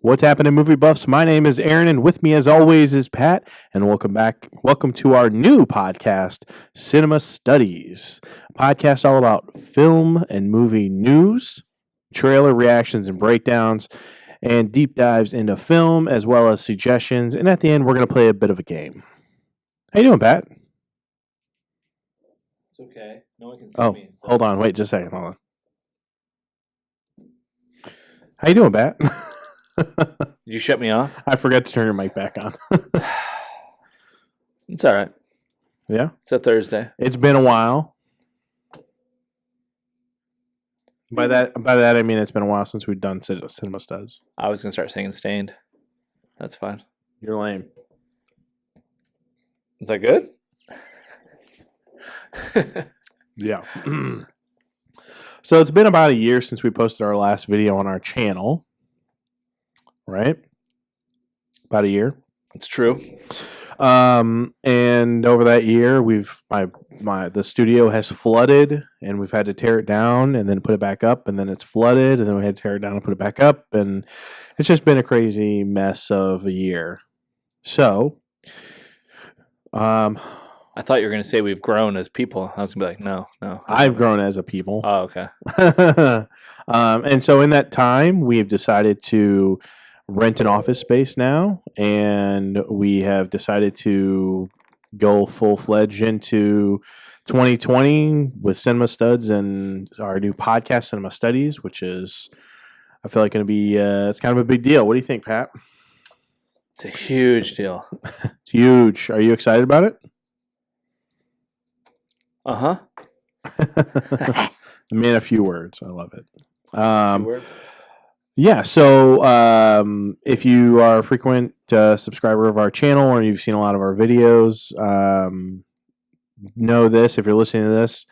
What's happening, movie buffs? My name is Aaron, and with me, as always, is Pat. And welcome back. Welcome to our new podcast, Cinema Studies, a podcast all about film and movie news, trailer reactions and breakdowns, and deep dives into film, as well as suggestions. And at the end, we're going to play a bit of a game. How you doing, Pat? It's okay. No one can see me. So. Hold on. Wait just a second. Hold on. How you doing, Pat? Did you shut me off? I forgot to turn your mic back on. It's all right. Yeah? It's a Thursday. It's been a while. By that I mean it's been a while since we've done Cinema Studs. I was going to start singing Stained. That's fine. You're lame. Is that good? Yeah. So it's been about a year since we posted our last video on our channel. Right? About a year. It's true. And over that year, the studio has flooded, and we've had to tear it down and then put it back up, and then it's flooded, and then we had to tear it down and put it back up, and it's just been a crazy mess of a year. So, I thought you were going to say we've grown as people. I was going to be like, no. I've grown as a people. Oh, okay. And so in that time, we've decided to rent an office space now, and we have decided to go full-fledged into 2020 with Cinema Studs and our new podcast, Cinema Studies, which is, I feel like, going to be it's kind of a big deal. What do you think, Pat? It's a huge deal. It's huge. Are you excited about it? Uh-huh. I mean, a few words. I love it. Word? Yeah, so if you are a frequent subscriber of our channel or you've seen a lot of our videos, know this. If you're listening to this,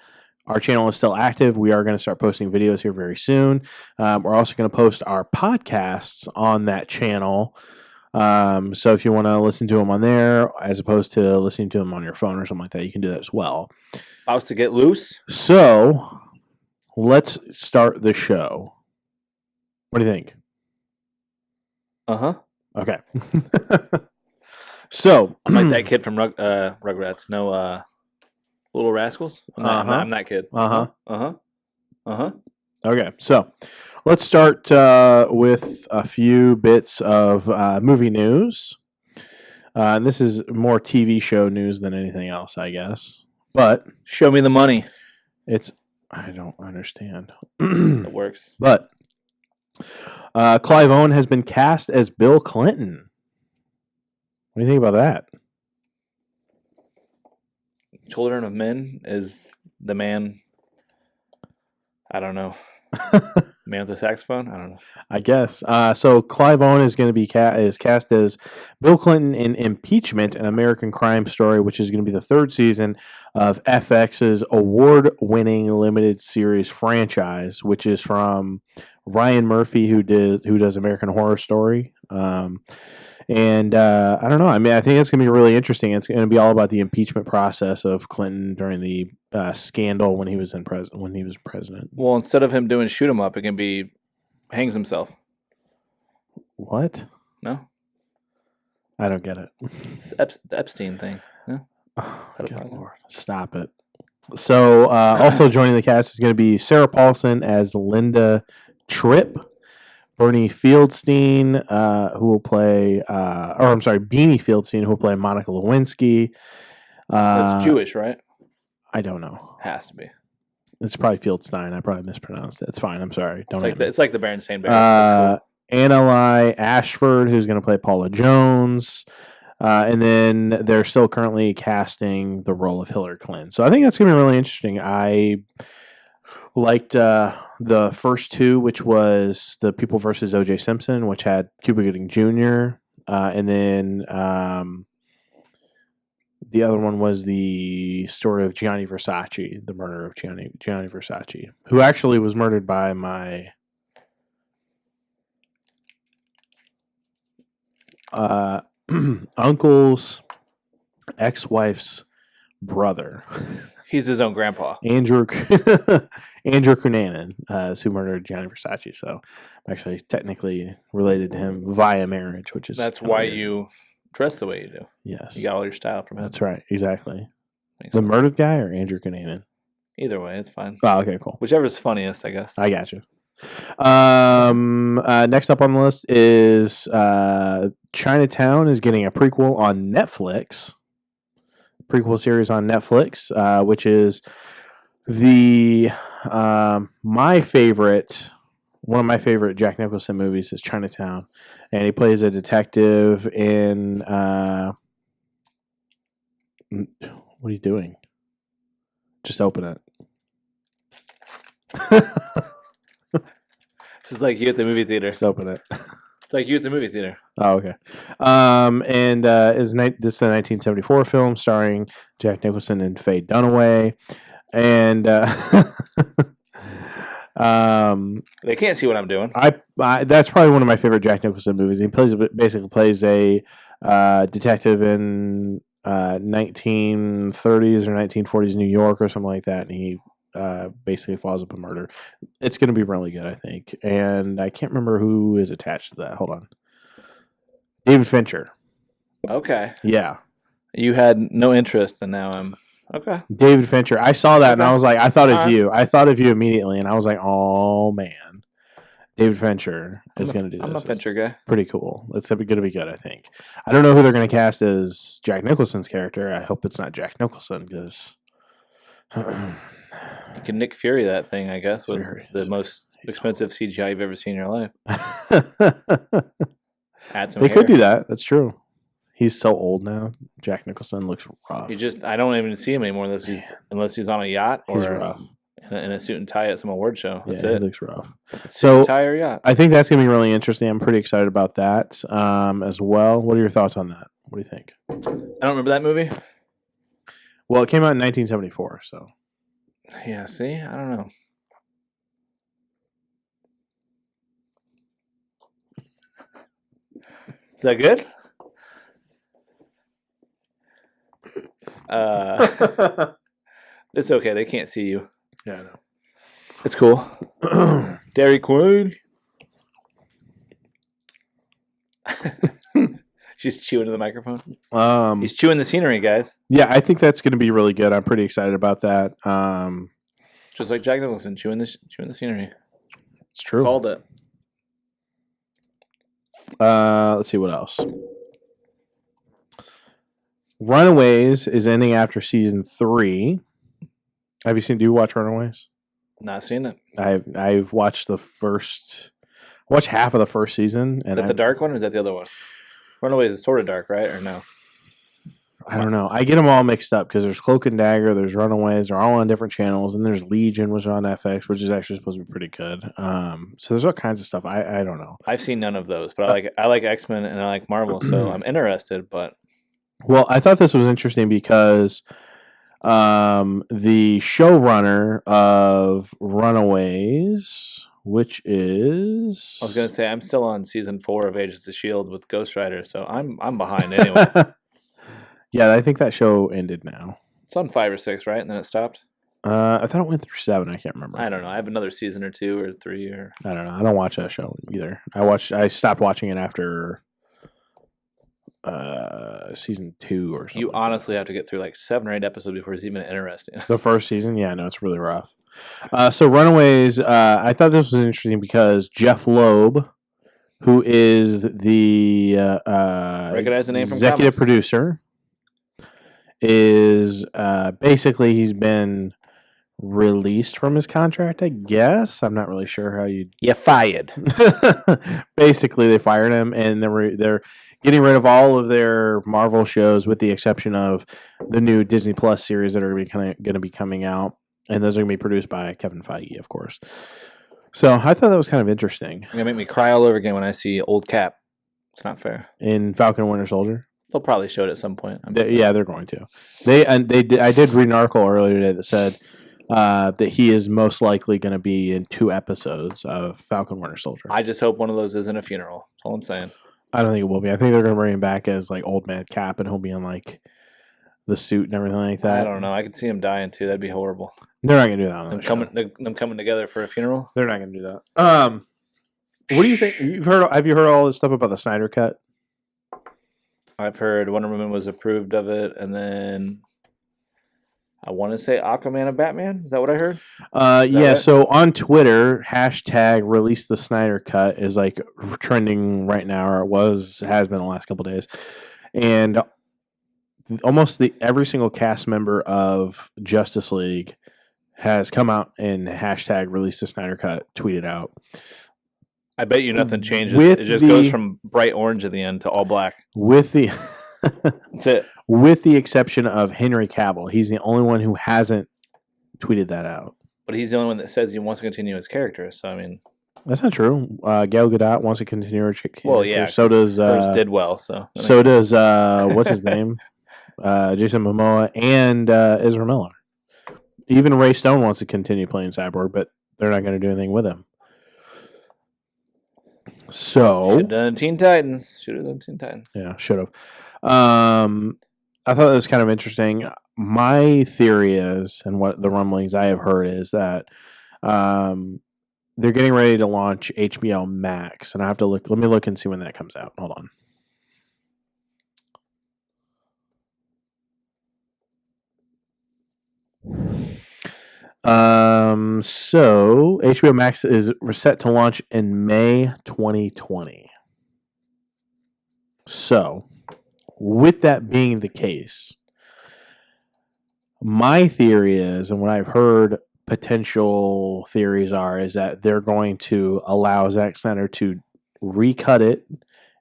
our channel is still active. We are going to start posting videos here very soon. We're also going to post our podcasts on that channel. So if you want to listen to them on there, as opposed to listening to them on your phone or something like that, you can do that as well. About to get loose? So let's start the show. What do you think? Uh-huh. Okay. So I'm like that kid from Rugrats. No, Little Rascals? I'm that kid. Uh-huh. Uh-huh. Uh-huh. Okay, so let's start with a few bits of movie news. And this is more TV show news than anything else, I guess. But Show me the money. I don't understand. It works. But Clive Owen has been cast as Bill Clinton. What do you think about that? Children of Men is the man. I don't know. Man with the saxophone? I don't know. I guess. So Clive Owen is going to be cast as Bill Clinton in Impeachment, an American crime story, which is going to be the third season of FX's award-winning limited series franchise, which is from Ryan Murphy, who does American Horror Story. And I don't know. I mean, I think it's going to be really interesting. It's going to be all about the impeachment process of Clinton during the scandal when he was president. Well, instead of him doing shoot 'em up, it can be hangs himself. What? No, I don't get it. it's the Epstein thing. No, Oh, good Lord. Stop it. So also joining the cast is going to be Sarah Paulson as Linda Tripp. Bernie Fieldstein, who will play, Beanie Fieldstein, who will play Monica Lewinsky. That's Jewish, right? I don't know. Has to be. It's probably Fieldstein. I probably mispronounced it. It's fine. I'm sorry. Don't. It's like the Berenstain Bears. That's cool. Annalise Ashford, who's going to play Paula Jones. And then they're still currently casting the role of Hillary Clinton. So I think that's going to be really interesting. I liked the first two, which was The People versus O.J. Simpson, which had Cuba Gooding Jr., and then the other one was the story of Gianni Versace, the murder of Gianni Versace, who actually was murdered by my uncle's ex-wife's brother. He's his own grandpa. Andrew Andrew Cunanan is who murdered Gianni Versace. So I'm actually technically related to him via marriage, which is That's kinda why weird. you dress the way you do. Yes, You got all your style from him. that's right. Exactly. Makes The sense. murdered guy or Andrew Cunanan? Either way, it's fine. Oh, okay, cool. Whichever's funniest, I guess. I got you. Next up on the list is Chinatown is getting a prequel on Netflix. Prequel series on Netflix, which is the my favorite. One of my favorite Jack Nicholson movies is Chinatown, and he plays a detective in. What are you doing? Just open it. This is like you at the movie theater. Just open it. It's like you at the movie theater. Oh, okay. And this is a 1974 film starring Jack Nicholson and Faye Dunaway, and They can't see what I'm doing. I that's probably one of my favorite Jack Nicholson movies. He basically plays a detective in 1930s or 1940s New York or something like that, and he basically follows up a murder. It's going to be really good, I think. And I can't remember who is attached to that. Hold on. David Fincher. Okay. Yeah. You had no interest, and now I'm okay. David Fincher. I saw that and I was like, I thought of Alright. you. I thought of you immediately, and I was like, oh man, David Fincher is going to do this. I'm a Fincher It's guy. pretty cool. It's going to be good, I think. I don't know who they're going to cast as Jack Nicholson's character. I hope it's not Jack Nicholson because You can Nick Fury that thing, I guess, with Fury the is- most expensive CGI you've ever seen in your life. Add some they could hair. do that. That's true. He's so old now. Jack Nicholson looks rough. I don't even see him anymore unless he's on a yacht He's or rough. in a suit and tie at some award show. That's Yeah, he it. looks rough. Suit So and tie or yacht. I think that's going to be really interesting. I'm pretty excited about that as well. What are your thoughts on that? What do you think? I don't remember that movie. Well, it came out in 1974, so Yeah, see? I don't know. Is that good? It's okay. They can't see you. yeah, I know. It's cool. Dairy Queen. She's chewing to the microphone. He's chewing the scenery, guys. Yeah, I think that's going to be really good. I'm pretty excited about that. Just like Jack Nicholson chewing the scenery. It's true. Called it. Let's see what else. Runaways is ending after season 3. Have you seen? Do you watch Runaways? Not seen it. I've watched watched half of the first season, Is and that the dark one or is that the other one? Runaways is sort of dark, right? Or no? I don't know. I get them all mixed up because there's Cloak and Dagger, there's Runaways, they're all on different channels, and there's Legion, which is on FX, which is actually supposed to be pretty good. So there's all kinds of stuff. I don't know. I've seen none of those, but I like X-Men and I like Marvel, so I'm interested. But Well, I thought this was interesting because the showrunner of Runaways, which is I was gonna say I'm still on season 4 of Agents of S.H.I.E.L.D. with Ghost Rider, so I'm behind anyway. yeah, I think that show ended now. It's on 5 or 6, right? And then it stopped. I thought it went through 7. I can't remember. I don't know. I have another season or 2 or 3 or I don't know. I don't watch that show either. I stopped watching it after season 2 or something. you honestly have to get through like 7 or 8 episodes before it's even interesting. The first season, yeah, no, it's really rough. So Runaways, I thought this was interesting because Jeff Loeb, who is the Recognize the name from executive comics. producer, is basically he's been released from his contract, I guess. I'm not really sure how you. You're fired. Basically, they fired him, and they're getting rid of all of their Marvel shows, with the exception of the new Disney Plus series that are going to be coming out, and those are going to be produced by Kevin Feige, of course. So I thought that was kind of interesting. You're gonna make me cry all over again when I see old Cap. It's not fair. In Falcon and Winter Soldier, They'll probably show it at some point. they're going to. I did read an article earlier today that said that he is most likely going to be in 2 episodes of Falcon Winter Soldier. I just hope one of those isn't a funeral. That's all I'm saying. I don't think it will be. I think they're going to bring him back as like old man Cap, and he'll be in like the suit and everything like that. I don't know. I could see him dying too. That'd be horrible. They're not gonna do that on Them the show. them coming together for a funeral. They're not gonna do that. What do you think? Have you heard all this stuff about the Snyder Cut? I've heard Wonder Woman was approved of it, and then I want to say Aquaman and Batman. Is that what I heard? Yeah. right? So on Twitter, hashtag release the Snyder Cut is like trending right now, or has been the last couple days, and almost every single cast member of Justice League has come out and hashtag release the Snyder Cut tweeted out. I bet you nothing changes. With It just goes from bright orange at the end to all black. With the That's it. with the exception of Henry Cavill, he's the only one who hasn't tweeted that out. But he's the only one that says he wants to continue his character. So I mean, That's not true. Gal Gadot wants to continue her character. well, yeah. So does hers did well. So does what's his name? Jason Momoa and Ezra Miller. Even Ray Stone wants to continue playing Cyborg, but they're not going to do anything with him. So should have done Teen Titans. Yeah, should have. I thought it was kind of interesting. My theory is, and what the rumblings I have heard is that they're getting ready to launch HBO Max, and I have to look. Let me look and see when that comes out. Hold on. So HBO Max is set to launch in May 2020. So, with that being the case, my theory is, and what I've heard potential theories are, is that they're going to allow Zack Snyder to recut it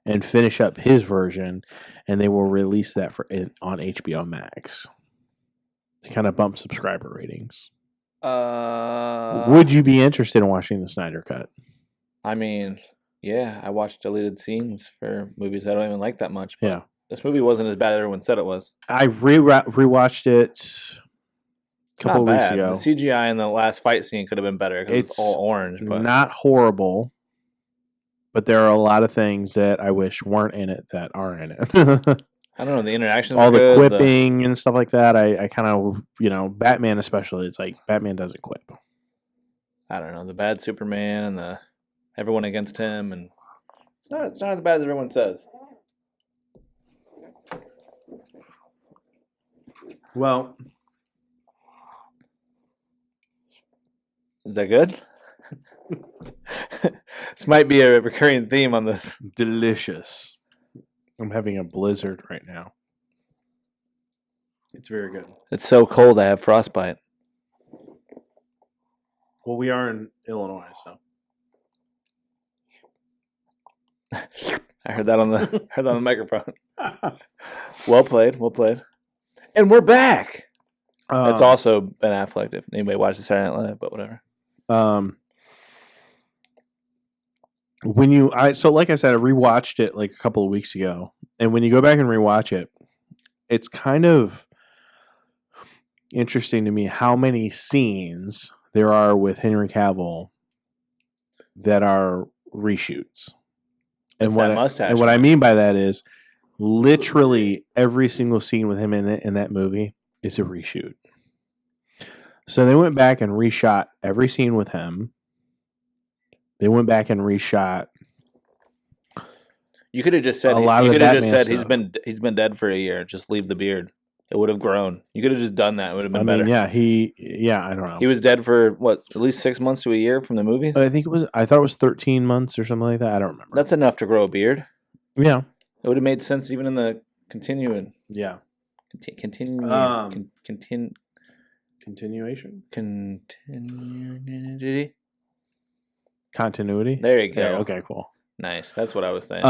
and finish up his version, and they will release that on HBO Max to kind of bump subscriber ratings. Would you be interested in watching the Snyder Cut? I mean, yeah, I watched deleted scenes for movies I don't even like that much. But Yeah. This movie wasn't as bad as everyone said it was. I rewatched it a couple of weeks ago. The CGI in the last fight scene could have been better because it's all orange. But Not horrible, but there are a lot of things that I wish weren't in it that are in it. I don't know, the interactions all were the good, quipping and stuff like that. I kind of, Batman especially, it's like Batman doesn't quip. I don't know, the bad Superman and the everyone against him, and it's not as bad as everyone says. Well, is that good? This might be a recurring theme on this. Delicious. I'm having a blizzard right now. It's very good. It's so cold I have frostbite. Well, we are in Illinois, so. I heard that on the microphone. Well played. And we're back. It's also Ben Affleck if anybody watches Saturday Night Live, but whatever. So like I said, I rewatched it like a couple of weeks ago, and when you go back and rewatch it, it's kind of interesting to me how many scenes there are with Henry Cavill that are reshoots. And what I mean by that is literally every single scene with him in that movie is a reshoot. So they went back and reshot every scene with him. They went back and reshot. You could have just said a lot of the Batman stuff. He's been dead for a year. Just leave the beard. It would have grown. You could have just done that. It would have been better. Yeah, I don't know. He was dead for what, at least 6 months to a year from the movies. I thought it was 13 months or something like that. I don't remember. That's enough to grow a beard. Yeah, it would have made sense even in the continuing. Yeah, continuation. Continuity. There you go. Yeah, okay, cool. Nice. That's what I was saying.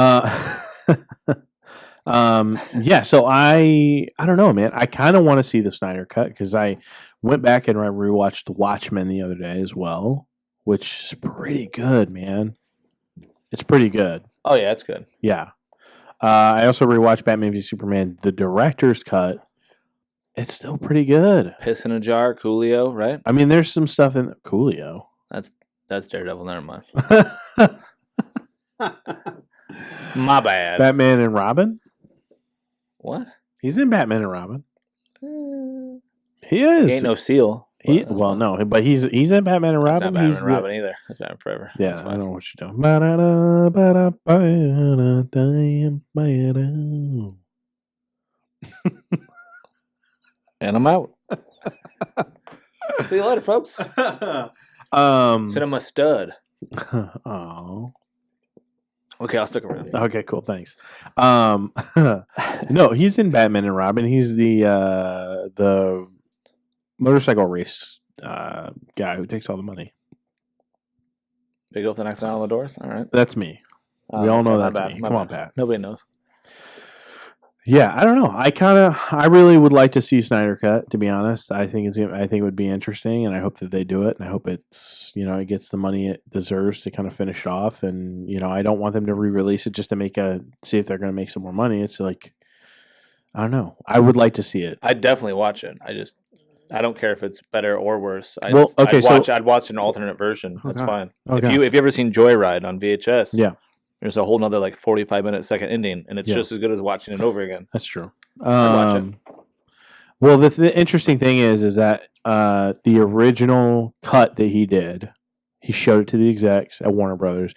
Yeah. So I don't know, man. I kind of want to see the Snyder Cut because I went back and I rewatched Watchmen the other day as well, which is pretty good, man. It's pretty good. Oh yeah, it's good. Yeah. I also rewatched Batman v Superman, the director's cut. It's still pretty good. Piss in a jar, Coolio, right? I mean, there's some stuff in Coolio. That's Daredevil. Never mind. My bad. Batman and Robin? What? He's in Batman and Robin. He is. He ain't no seal. No, but he's in Batman and That's Robin. not Batman he's and Robin either. That's Batman Forever. Yeah, I know what you're doing. And I'm out. See you later, folks. Cinema stud. Oh. Okay, I'll stick around. Okay, cool. Thanks. No, he's in Batman and Robin. He's the motorcycle race guy who takes all the money. Big open next on the doors. All right, that's me. We all know that's me. Come on, Pat. Nobody knows. Yeah, I don't know. I really would like to see Snyder Cut. To be honest, I think it would be interesting, and I hope that they do it. And I hope it's it gets the money it deserves to kind of finish off. And I don't want them to re-release it just to see if they're going to make some more money. It's like I don't know. I would like to see it. I'd definitely watch it. I don't care if it's better or worse. I'd watch an alternate version. That's fine. Okay. If you ever seen Joyride on VHS, yeah. There's a whole nother 45-minute second ending, and it's just as good as watching it over again. That's true. Watch it. Well, the interesting thing is that the original cut that he did, he showed it to the execs at Warner Brothers.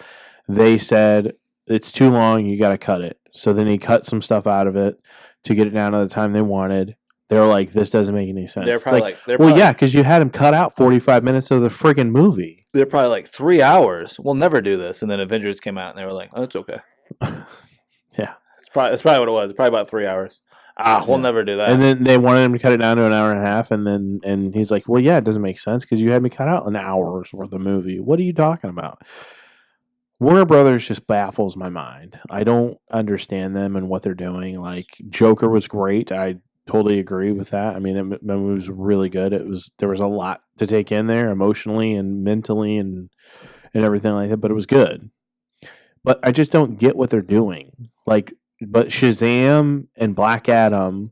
They said it's too long. You got to cut it. So then he cut some stuff out of it to get it down to the time they wanted. They were like, "This doesn't make any sense." They're probably yeah, because you had him cut out 45 minutes of the friggin' movie. They're probably like 3 hours. We'll never do this. And then Avengers came out, and they were like, "Oh, it's okay." Yeah, it's probably what it was. It's probably about 3 hours. We'll never do that. And then they wanted him to cut it down to an hour and a half, and he's like, "Well, yeah, it doesn't make sense because you had me cut out an hour's worth of movie. What are you talking about?" Warner Brothers just baffles my mind. I don't understand them and what they're doing. Like Joker was great. I totally agree with that. I mean, it was really good. There was a lot to take in there emotionally and mentally and everything like that, but it was good. But I just don't get what they're doing. But Shazam and Black Adam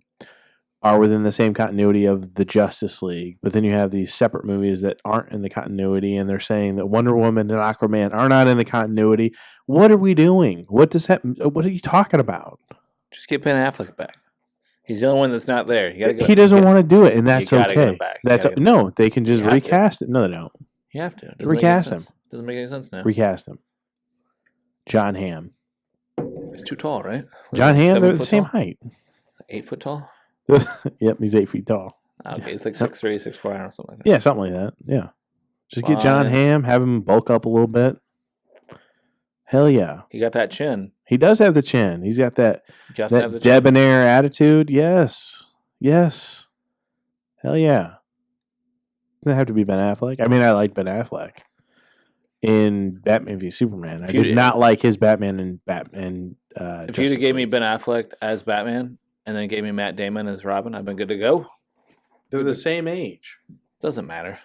are within the same continuity of the Justice League, but then you have these separate movies that aren't in the continuity, and they're saying that Wonder Woman and Aquaman are not in the continuity. What are we doing? What are you talking about? Just get Ben Affleck back. He's the only one that's not there. He doesn't want to do it, and that's okay. No, they can just recast it. No, they don't. You have to. Recast him. Doesn't make any sense now. Recast him. John Hamm. He's too tall, right? John Hamm, they're the same height. 8 foot tall? Yep, he's 8 feet tall. Okay, he's like 6'3", 6'4", or something like that. Yeah, something like that. Yeah. Just get John Hamm, have him bulk up a little bit. Hell yeah. He got that chin. He does have the chin. He's got that debonair attitude. Yes. Yes. Hell yeah. Doesn't have to be Ben Affleck. I mean, I like Ben Affleck in Batman v Superman. I did not like his Batman in Batman. If you'd have gave me Ben Affleck as Batman and then gave me Matt Damon as Robin, I've been good to go. They're the same age. Doesn't matter.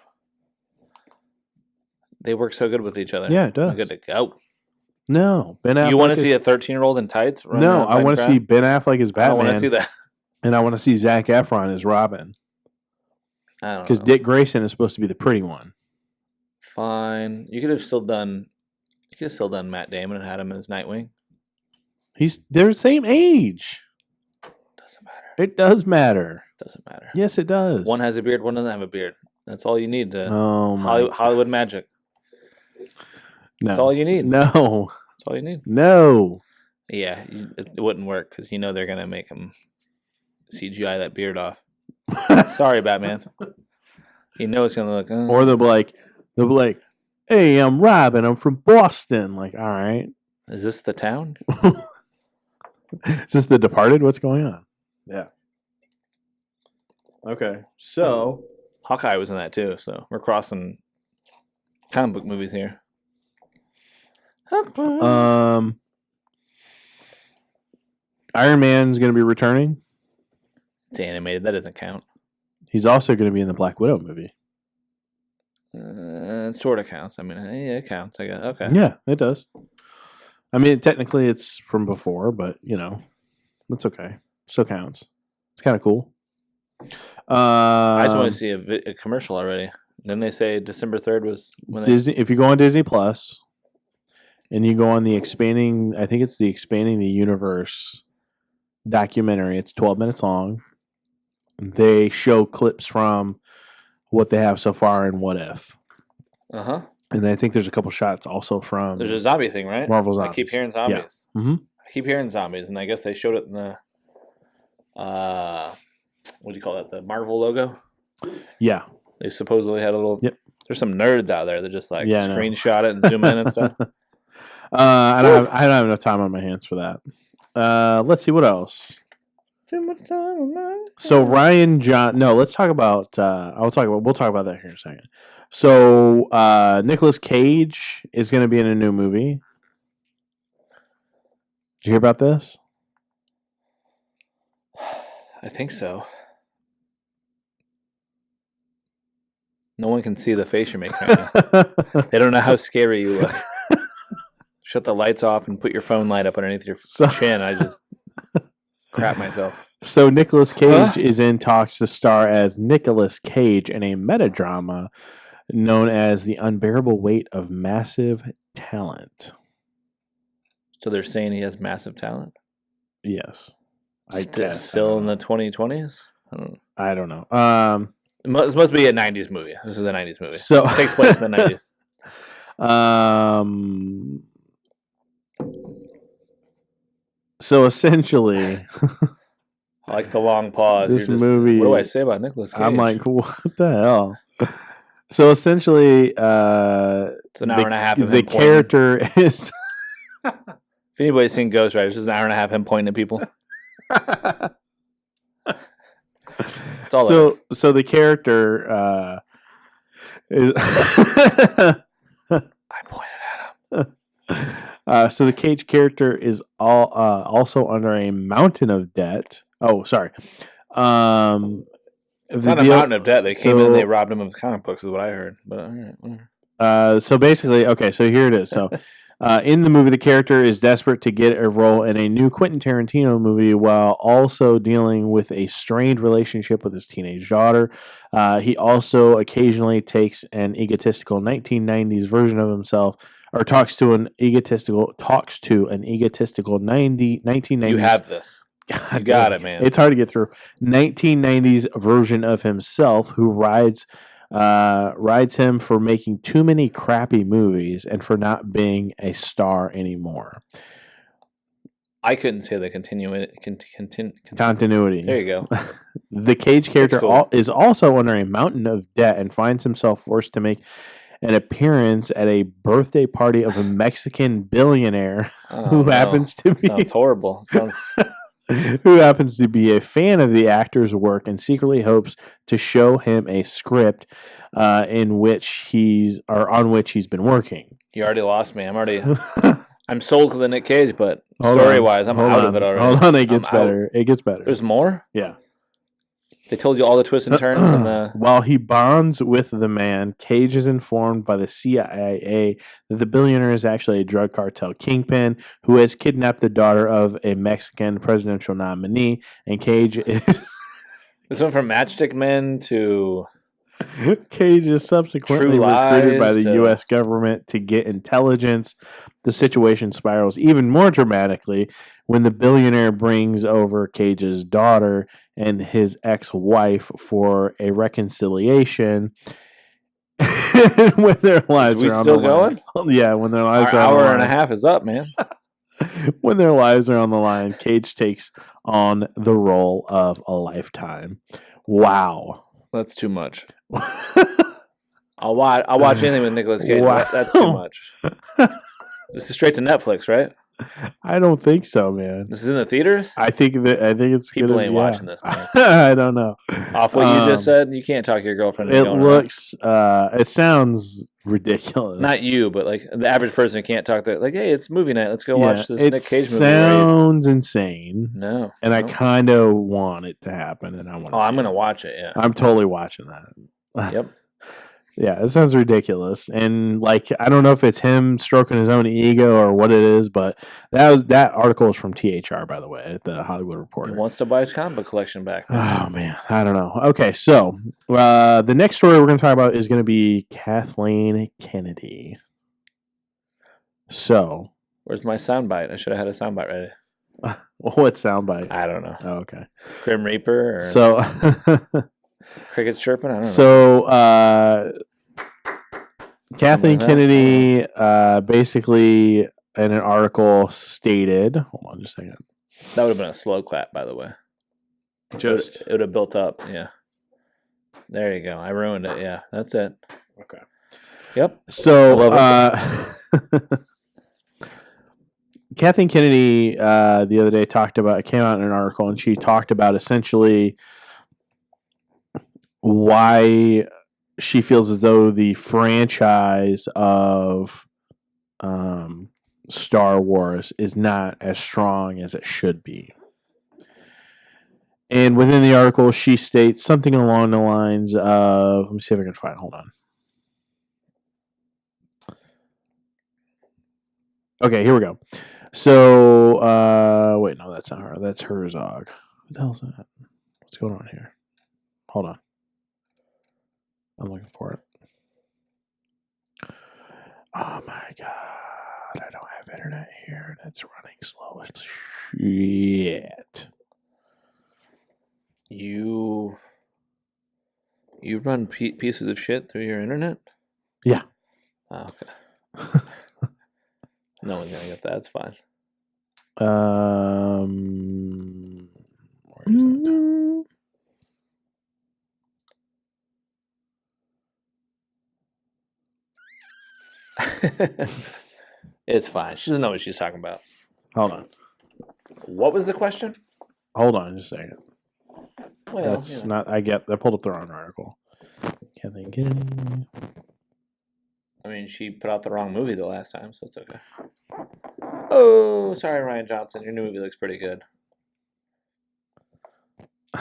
They work so good with each other. Yeah, it does. I'm good to go. No, Ben Affleck. You want to see a 13-year-old in tights? No, I want to see Ben Affleck as Batman. I want to see that. And I want to see Zac Efron as Robin. I don't know. Because Dick Grayson is supposed to be the pretty one. Fine. You could have still done Matt Damon and had him as Nightwing. They're the same age. Doesn't matter. It does matter. Doesn't matter. Yes, it does. One has a beard, one doesn't have a beard. That's all you need to Hollywood magic. No. That's all you need. No. That's all you need. No. Yeah, it wouldn't work because they're going to make him CGI that beard off. Sorry, Batman. It's going to look... Or they'll be like, hey, I'm Robin. I'm from Boston. Like, all right. Is this the town? Is this The Departed? What's going on? Yeah. Okay. So... Hawkeye was in that too, so we're crossing comic book movies here. Iron Man's going to be returning. It's animated. That doesn't count. He's also going to be in the Black Widow movie. It sort of counts. I mean, yeah, it counts. I guess. Okay. Yeah, it does. I mean, technically it's from before, but, that's okay. Still counts. It's kind of cool. I just want to see a commercial already. Then they say December 3rd was when Disney. If you go on Disney Plus and you go on the Expanding the Universe documentary, it's 12 minutes long. they show clips from what they have so far in What If. Uh-huh. And I think there's a couple shots also from There's a zombie thing, right? Marvel I Zombies. keep hearing zombies. Yeah. Mm-hmm. I keep hearing zombies, and I guess they showed it in the what do you call that? The Marvel logo. Yeah. They supposedly had a little. Yep. There's some nerds out there that just screenshot it and zoom in and stuff. I don't have enough time on my hands for that. Let's see what else. Too much time on my hands. So Ryan John. No, let's talk about. We'll talk about that here in a second. So Nicolas Cage is going to be in a new movie. Did you hear about this? I think so. No one can see the face you're making right now. They don't know how scary you look. Shut the lights off and put your phone light up underneath your chin. I just crap myself. So Nicolas Cage is in talks to star as Nicolas Cage in a metadrama known as The Unbearable Weight of Massive Talent. So they're saying he has massive talent? Yes. I guess. Still in the 2020s? I don't know. This must be a 90s movie. This is a 90s movie. So it takes place in the 90s. So essentially, I like the long pause. This movie. What do I say about Nicolas Cage? I'm like, what the hell? So essentially, it's an hour and a half. Of the character is. If anybody's seen Ghost Rider, it's just an hour and a half him pointing at people. So the character is. I pointed at him. So the Cage character is also under a mountain of debt. Oh, sorry. It's not a mountain of debt. They came in and they robbed him of comic books, is what I heard. But all right. So basically, okay. So here it is. So. In the movie, the character is desperate to get a role in a new Quentin Tarantino movie while also dealing with a strained relationship with his teenage daughter. He also occasionally takes an egotistical 1990s version of himself, or talks to an egotistical 1990s. You have this. You got it, man. It's hard to get through. 1990s version of himself who rides him for making too many crappy movies and for not being a star anymore. I couldn't say the continuity. Continuity. There you go. The Cage character is also under a mountain of debt and finds himself forced to make an appearance at a birthday party of a Mexican billionaire happens to be... Sounds horrible. Who happens to be a fan of the actor's work and secretly hopes to show him a script on which he's been working. You already lost me. I'm sold to the Nick Cage, but story-wise, I'm out of it already. Hold on, it gets better. It gets better. There's more? Yeah. They told you all the twists and turns. While he bonds with the man, Cage is informed by the CIA that the billionaire is actually a drug cartel kingpin who has kidnapped the daughter of a Mexican presidential nominee, and Cage is... This went from Matchstick Men to... Cage is subsequently recruited by the U.S. government to get intelligence. The situation spirals even more dramatically when the billionaire brings over Cage's daughter and his ex-wife for a reconciliation. When their lives are on the line. Yeah, when their lives are on the line. Our hour and a half is up, man. When their lives are on the line, Cage takes on the role of a lifetime. Wow. That's too much. I'll watch anything with Nicolas Cage. Wow. That's too much. This is straight to Netflix, right? I don't think so, man. This is in the theaters? I think it's people ain't watching this, man. I don't know. Off what you just said, you can't talk to your girlfriend. It sounds ridiculous. Not you, but like the average person can't talk to like, hey, it's movie night. Let's go watch this Nick Cage movie. It sounds insane. No. And I kind of want it to happen, and I want. I'm going to watch it. Yeah. I'm totally watching that. Yep. Yeah, it sounds ridiculous, and like I don't know if it's him stroking his own ego or what it is, but that article is from THR, by the way, at the Hollywood Reporter. He wants to buy his comic book collection back. Oh man, I don't know. Okay, so the next story we're going to talk about is going to be Kathleen Kennedy. So, where's my soundbite? I should have had a soundbite ready. What soundbite? I don't know. Oh, okay. Grim Reaper or So, crickets chirping? I don't know. so Kathleen like that? Kennedy basically in an article stated, hold on just a second. That would have been a slow clap, by the way. Just it would have built up. Yeah. There you go. I ruined it. Yeah, that's it. okay. Yep. So, Kathleen Kennedy the other day came out in an article, and she talked about essentially why she feels as though the franchise of Star Wars is not as strong as it should be. And within the article, she states something along the lines of, let me see if I can find it. Hold on. Okay, here we go. So, wait, no, that's not her. That's Herzog. What the hell's that? What's going on here? Hold on. I'm looking for it. Oh my god, I don't have internet here, and it's running slow as shit. You run pieces of shit through your internet? Yeah. Oh, okay. No one's gonna get that. It's fine. Where is it? It's fine. She doesn't know what she's talking about. Hold on. What was the question? Hold on just a second. Well, That's not. I pulled up the wrong article. Can't think of anything. I mean, she put out the wrong movie the last time, so it's okay. Oh, sorry, Ryan Johnson. Your new movie looks pretty good.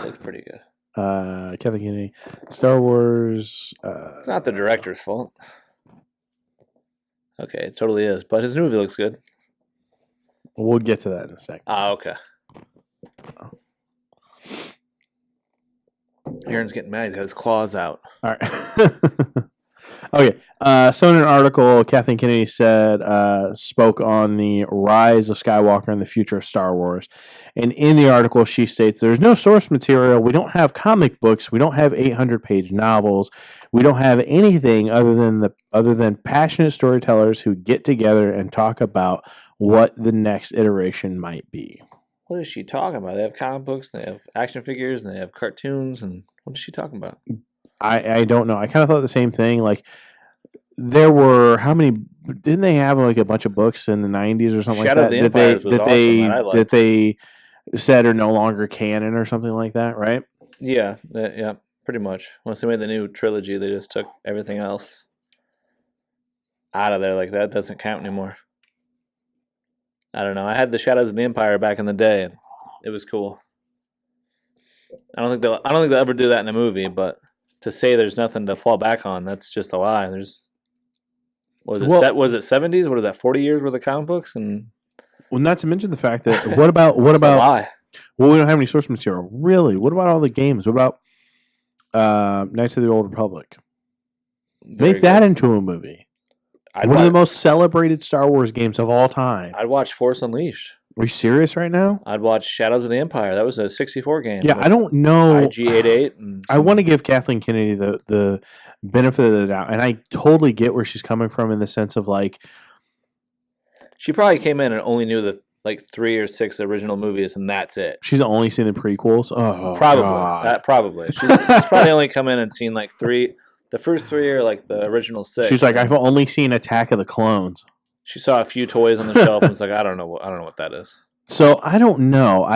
Looks pretty good. Kathleen Kennedy, Star Wars. It's not the director's fault. Okay, it totally is, but his new movie looks good. We'll get to that in a second. Okay. Aaron's getting mad. He's got his claws out. All right. Okay. So in an article, Kathleen Kennedy spoke on the rise of Skywalker and the future of Star Wars. And in the article, she states, there's no source material. We don't have comic books. We don't have 800-page novels. We don't have anything other than passionate storytellers who get together and talk about what the next iteration might be. What is she talking about? They have comic books, and they have action figures, and they have cartoons, and what is she talking about? I don't know. I kind of thought the same thing. Like, there were how many? Didn't they have like a bunch of books in the 90s or something Shadow like of the that? Empire was awesome, that they said are no longer canon or something like that, right? Yeah, yeah, pretty much. Once they made the new trilogy, they just took everything else out of there. Like, that doesn't count anymore. I don't know. I had the Shadows of the Empire back in the day, and it was cool. I don't think they'll ever do that in a movie, but to say there's nothing to fall back on, that's just a lie. Was it 70s? What is that? 40 years worth of comic books? And well, not to mention the fact that what about a lie? Well, we don't have any source material. Really? What about all the games? What about Knights of the Old Republic? Make that into a movie. One of the most celebrated Star Wars games of all time. I'd watch Force Unleashed. Are you serious right now? I'd watch Shadows of the Empire. That was a 64 game. Yeah, I don't know. IG-88. I want to give Kathleen Kennedy the benefit of the doubt, and I totally get where she's coming from in the sense of like, she probably came in and only knew the 3 or 6 original movies, and that's it. She's only seen the prequels. Oh, probably. God. Probably. She's probably only come in and seen 3. The first 3 are the original 6. She's like, I've only seen Attack of the Clones. She saw a few toys on the shelf and was like, I don't know what that is. So I don't know.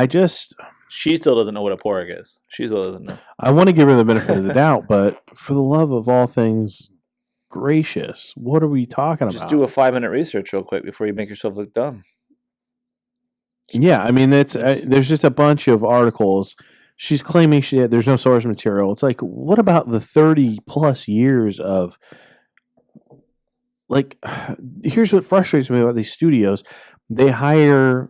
She still doesn't know what a porg is. She still doesn't know. I want to give her the benefit of the doubt, but for the love of all things gracious, what are we talking about? Just do a 5-minute research real quick before you make yourself look dumb. Yeah, I mean, there's just a bunch of articles. She's claiming there's no source material. It's like, what about the 30 plus years of here's what frustrates me about these studios. They hire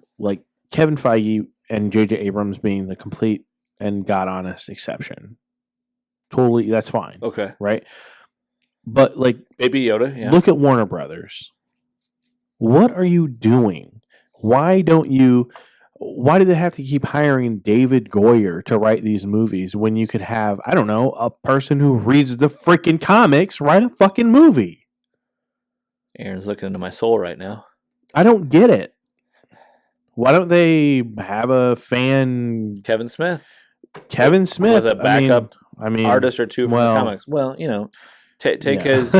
Kevin Feige and J.J. Abrams being the complete and God honest exception. Totally, that's fine. Okay. Right? But Baby Yoda, yeah. Look at Warner Brothers. What are you doing? Why don't you why do they have to keep hiring David Goyer to write these movies when you could have, I don't know, a person who reads the freaking comics write a fucking movie? Aaron's looking into my soul right now. I don't get it. Why don't they have a fan? Kevin Smith. Smith. With a backup I mean, artist or two from the comics. Well, take his...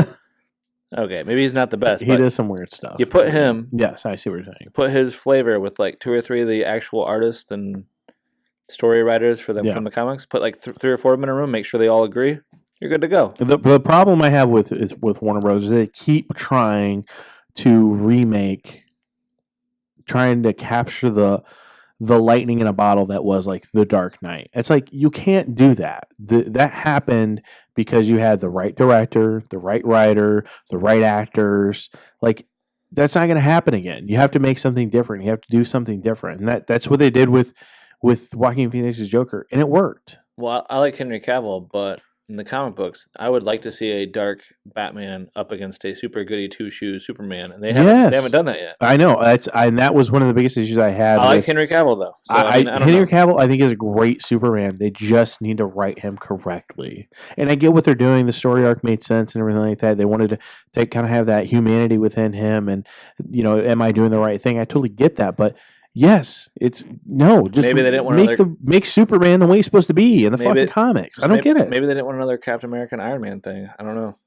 Okay, maybe he's not the best. He does some weird stuff. You put him... Yes, I see what you're saying. Put his flavor with like 2 or 3 of the actual artists and story writers from the comics. Put like 3 or 4 of them in a room. Make sure they all agree. You're good to go. The problem I have with Warner Bros. Is they keep trying to remake, trying to capture the lightning in a bottle that was like The Dark Knight. It's like you can't do that. That happened because you had the right director, the right writer, the right actors. Like that's not going to happen again. You have to make something different. You have to do something different, and that's what they did with Joaquin Phoenix's Joker, and it worked. Well, I like Henry Cavill, but in the comic books, I would like to see a dark Batman up against a super goody two-shoes Superman, and they haven't done that yet. I know and that was one of the biggest issues I had. I like Henry Cavill though. So, Henry Cavill, I think, is a great Superman. They just need to write him correctly, and I get what they're doing. The story arc made sense and everything like that. They wanted to kind of have that humanity within him, and am I doing the right thing? I totally get that, but. Yes, just maybe they didn't want make Superman the way he's supposed to be in the fucking comics. I don't get it. Maybe they didn't want another Captain America and Iron Man thing. I don't know.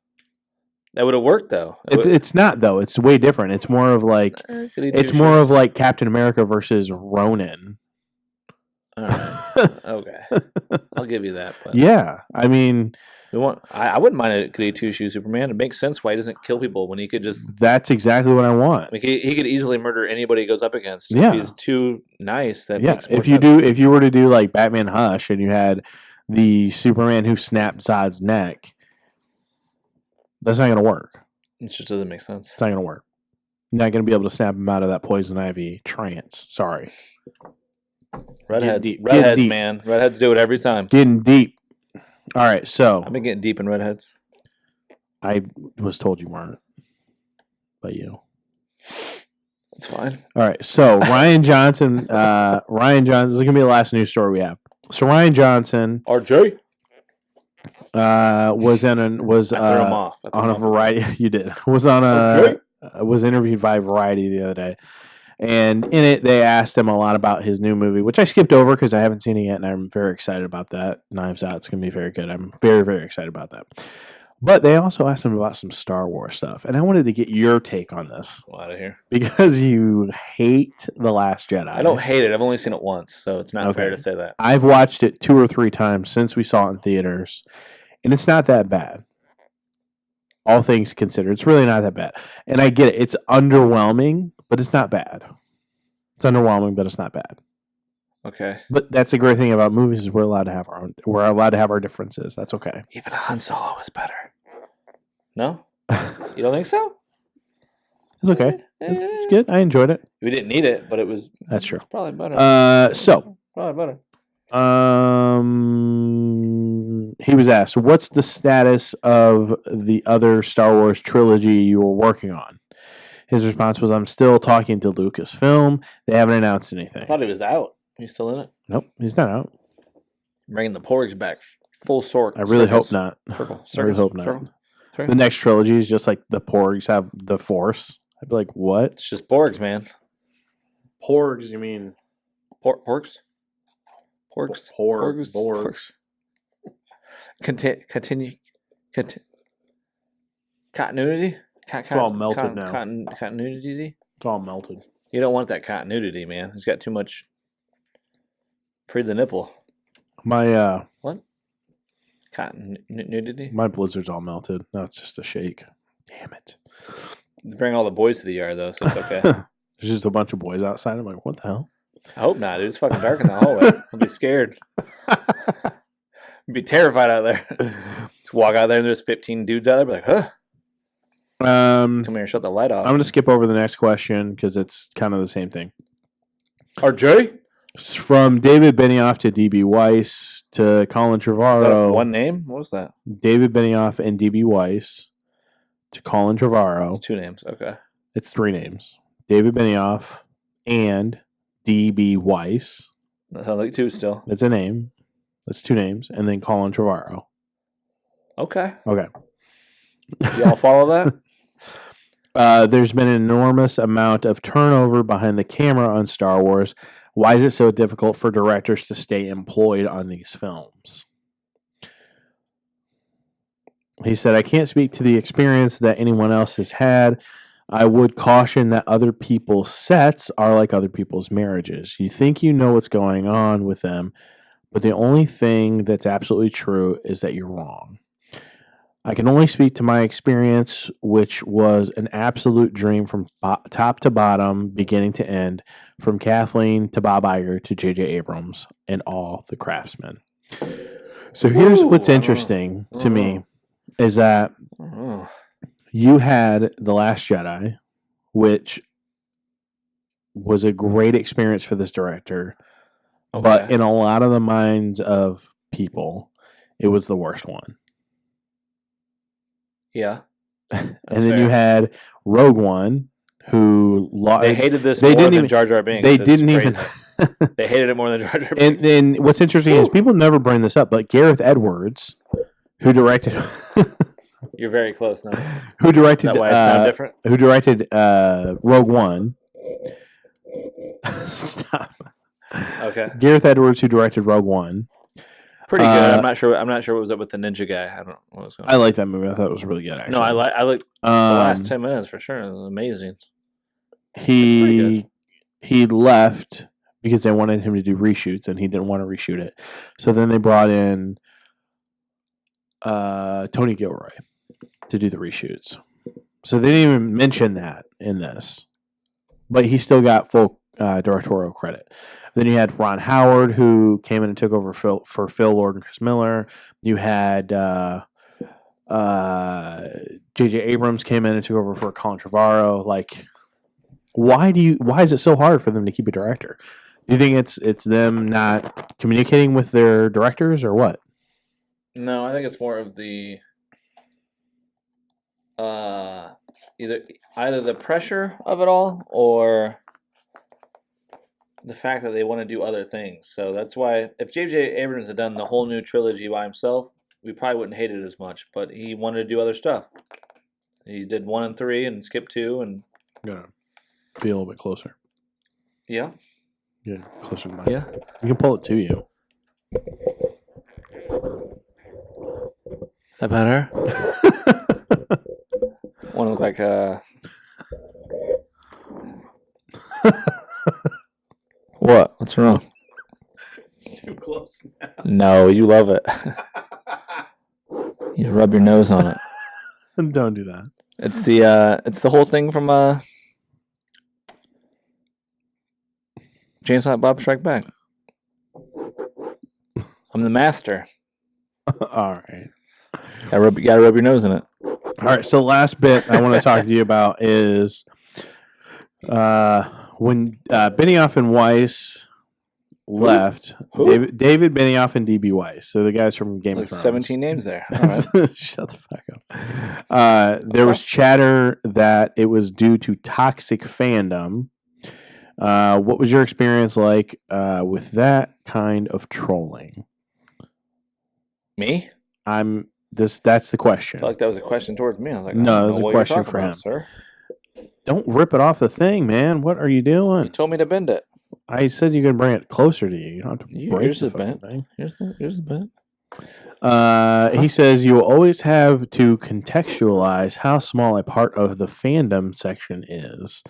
That would have worked though. It's not though. It's way different. It's more of like Captain America versus Ronin. All right. Okay, I'll give you that. But yeah, I mean. I wouldn't mind a goody two-shoes Superman. It makes sense why he doesn't kill people when he could just... That's exactly what I want. Like he could easily murder anybody he goes up against. Yeah. If he's too nice, that makes more sense. If you were to do like Batman Hush and you had the Superman who snapped Zod's neck, that's not going to work. It just doesn't make sense. It's not going to work. You're not going to be able to snap him out of that poison ivy trance. Sorry. Redheads, man. Redheads do it every time. Getting deep. All right, so I've been getting deep in redheads. I was told you weren't, but you. It's fine. All right, so Ryan Johnson. This is gonna be the last news story we have. So Ryan Johnson, RJ, was on a variety. You did was interviewed by Variety the other day. And in it, they asked him a lot about his new movie, which I skipped over because I haven't seen it yet, and I'm very excited about that. Knives Out, it's going to be very good. I'm very, very excited about that. But they also asked him about some Star Wars stuff, and I wanted to get your take on this. Out of here. Because you hate The Last Jedi. I don't hate it. I've only seen it once, so it's not fair to say that. I've watched it 2 or 3 times since we saw it in theaters, and it's not that bad. All things considered, it's really not that bad. And I get it. It's underwhelming, but it's not bad. It's underwhelming, but it's not bad. Okay. But that's the great thing about movies is we're allowed to have our differences. That's okay. Even Han Solo was better. No? You don't think so? It's okay. It's good. I enjoyed it. We didn't need it, but it was... That's true. Probably better. Probably better. He was asked, what's the status of the other Star Wars trilogy you were working on? His response was, I'm still talking to Lucasfilm. They haven't announced anything. I thought he was out. He's still in it? Nope, he's not out. Bringing the Porgs back full circle. I really hope not. Circle. I really hope not. The next trilogy is just like the Porgs have the Force. I'd be like, what? It's just Porgs, man. Porgs, you mean? Porgs? Porgs. Continue. Continuity? It's all melted now. Continuity? It's all melted. You don't want that continuity, man. It's got too much. Free the nipple. My what? Continuity? My Blizzard's all melted. No, it's just a shake. Damn it. Bring all the boys to the yard though, so it's okay. There's just a bunch of boys outside. I'm like, what the hell? I hope not, dude. It's fucking dark in the hallway. I'll be scared. I'd be terrified out there. Just walk out there and there's 15 dudes out there. Be like, huh? Come here and shut the light off. I'm going to skip over the next question because it's kind of the same thing. RJ? From David Benioff to DB Weiss to Colin Trevorrow. Is that one name? What was that? David Benioff and DB Weiss to Colin Trevorrow. It's 2 names. Okay. It's 3 names. David Benioff and D.B. Weiss. That sounds like 2 still. That's a name. That's 2 names. And then Colin Trevorrow. Okay. Okay. Y'all follow that? There's been an enormous amount of turnover behind the camera on Star Wars. Why is it so difficult for directors to stay employed on these films? He said, I can't speak to the experience that anyone else has had. I would caution that other people's sets are like other people's marriages. You think you know what's going on with them, but the only thing that's absolutely true is that you're wrong. I can only speak to my experience, which was an absolute dream from top to bottom, beginning to end, from Kathleen to Bob Iger to J.J. Abrams and all the craftsmen. So here's what's interesting to me is that you had The Last Jedi, which was a great experience for this director, but in a lot of the minds of people, it was the worst one. Yeah. And then you had Rogue One, who they hated this more than Jar Jar Binks. They didn't even. They hated it more than Jar Jar Binks. And what's interesting is people never bring this up, but Gareth Edwards, who directed. You're very close now. Who directed? Is that why it sound different? Who directed Rogue One? Stop. Okay. Gareth Edwards, who directed Rogue One. Pretty good. I'm not sure what was up with the ninja guy. I don't know what was going on. I like that movie. I thought it was really good, actually. No, I liked the last 10 minutes for sure. It was amazing. He left because they wanted him to do reshoots, and he didn't want to reshoot it. So then they brought in Tony Gilroy to do the reshoots. So they didn't even mention that in this. But he still got full directorial credit. Then you had Ron Howard, who came in and took over for Phil Lord and Chris Miller. You had J.J. Abrams came in and took over for Colin Trevorrow. Like, why is it so hard for them to keep a director? Do you think it's them not communicating with their directors or what? No, I think it's more of the either the pressure of it all or the fact that they want to do other things. So that's why if J.J. Abrams had done the whole new trilogy by himself, we probably wouldn't hate it as much. But he wanted to do other stuff. He did 1 and 3 and skipped 2 and. Gotta be a little bit closer. Yeah. Yeah, closer to mine. Yeah. We can pull it to you. That better? One look like What? What's wrong? It's too close now. No, you love it. You rub your nose on it. Don't do that. It's the whole thing from James Silent Bob Strike Back. I'm the master. All right. You gotta rub your nose in it. All right. So last bit I want to talk to you about is when Benioff and Weiss left. Who? David Benioff and D.B. Weiss. So the guys from Game of Thrones. 17 names there. All right. Shut the fuck up. There was chatter that it was due to toxic fandom. What was your experience like with that kind of trolling? Me? That's the question. I felt like that was a question towards me. I was like, no, it was a question for him. Sir. Don't rip it off the thing, man. What are you doing? You told me to bend it. I said you can bring it closer to you. You don't have to break Here's the the bent. thing. Here's the bent. He says you will always have to contextualize how small a part of the fandom section is.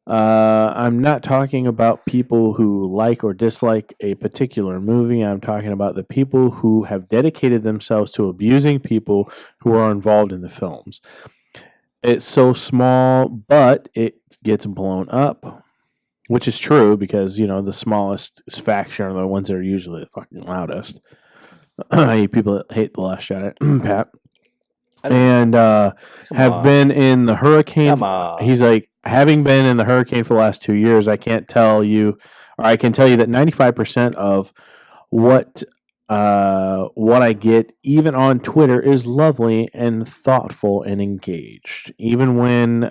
I'm not talking about people who like or dislike a particular movie. I'm talking about the people who have dedicated themselves to abusing people who are involved in the films. It's so small, but it gets blown up, which is true because, the smallest faction are the ones that are usually the fucking loudest. People that hate The Last Jedi, Pat. And have been in the hurricane. He's like, having been in the hurricane for the last 2 years, I can tell you that 95% of what what I get, even on Twitter, is lovely and thoughtful and engaged. Even when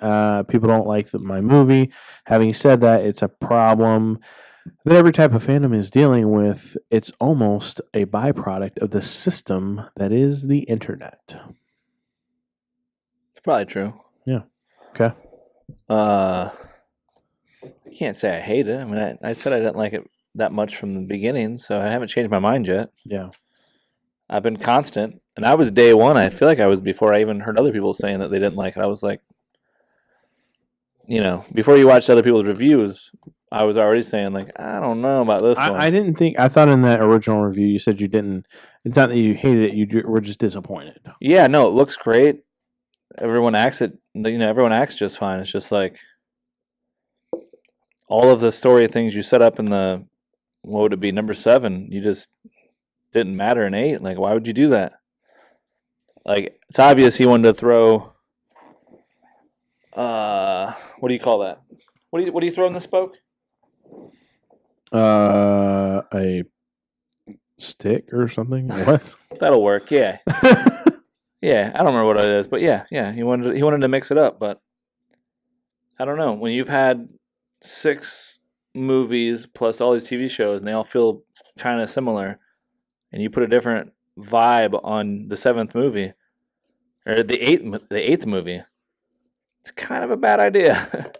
people don't like my movie. Having said that, it's a problem that every type of fandom is dealing with. It's almost a byproduct of the system that is the internet. It's probably true. Yeah. Okay. I can't say I hate it. I mean, I said I didn't like it that much from the beginning, so I haven't changed my mind yet. Yeah. I've been constant, and I was day one. I feel like I was before I even heard other people saying that they didn't like it. I was like, before you watched other people's reviews, I was already saying like, I don't know about this one. I didn't think. I thought in that original review you said you didn't. It's not that you hated it. You were just disappointed. Yeah, no, it looks great. Everyone acts it. Everyone acts just fine. It's just like all of the story things you set up in the what would it be number 7? You just didn't matter in 8. Like, why would you do that? Like, it's obvious he wanted to throw. What do you call that? What do you throw in the spoke? A stick or something. What? That'll work. Yeah. Yeah, I don't remember what it is, but yeah. He wanted to mix it up, but I don't know. When you've had 6 movies plus all these TV shows, and they all feel kind of similar, and you put a different vibe on the 7th movie or the 8th movie, it's kind of a bad idea.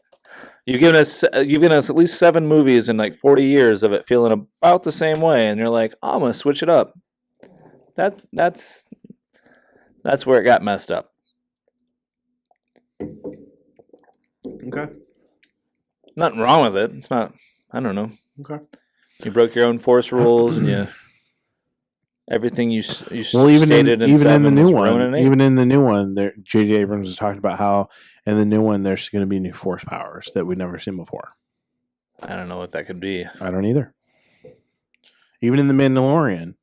You've given us at least 7 movies in like 40 years of it feeling about the same way, and you're like, I'm gonna switch it up. That's where it got messed up. Okay. Nothing wrong with it. It's not. I don't know. Okay. You broke your own Force rules, and everything you Well, even stated in the new one, even in the new one, there J.J. Abrams has talked about how in the new one there's going to be new Force powers that we've never seen before. I don't know what that could be. I don't either. Even in the Mandalorian,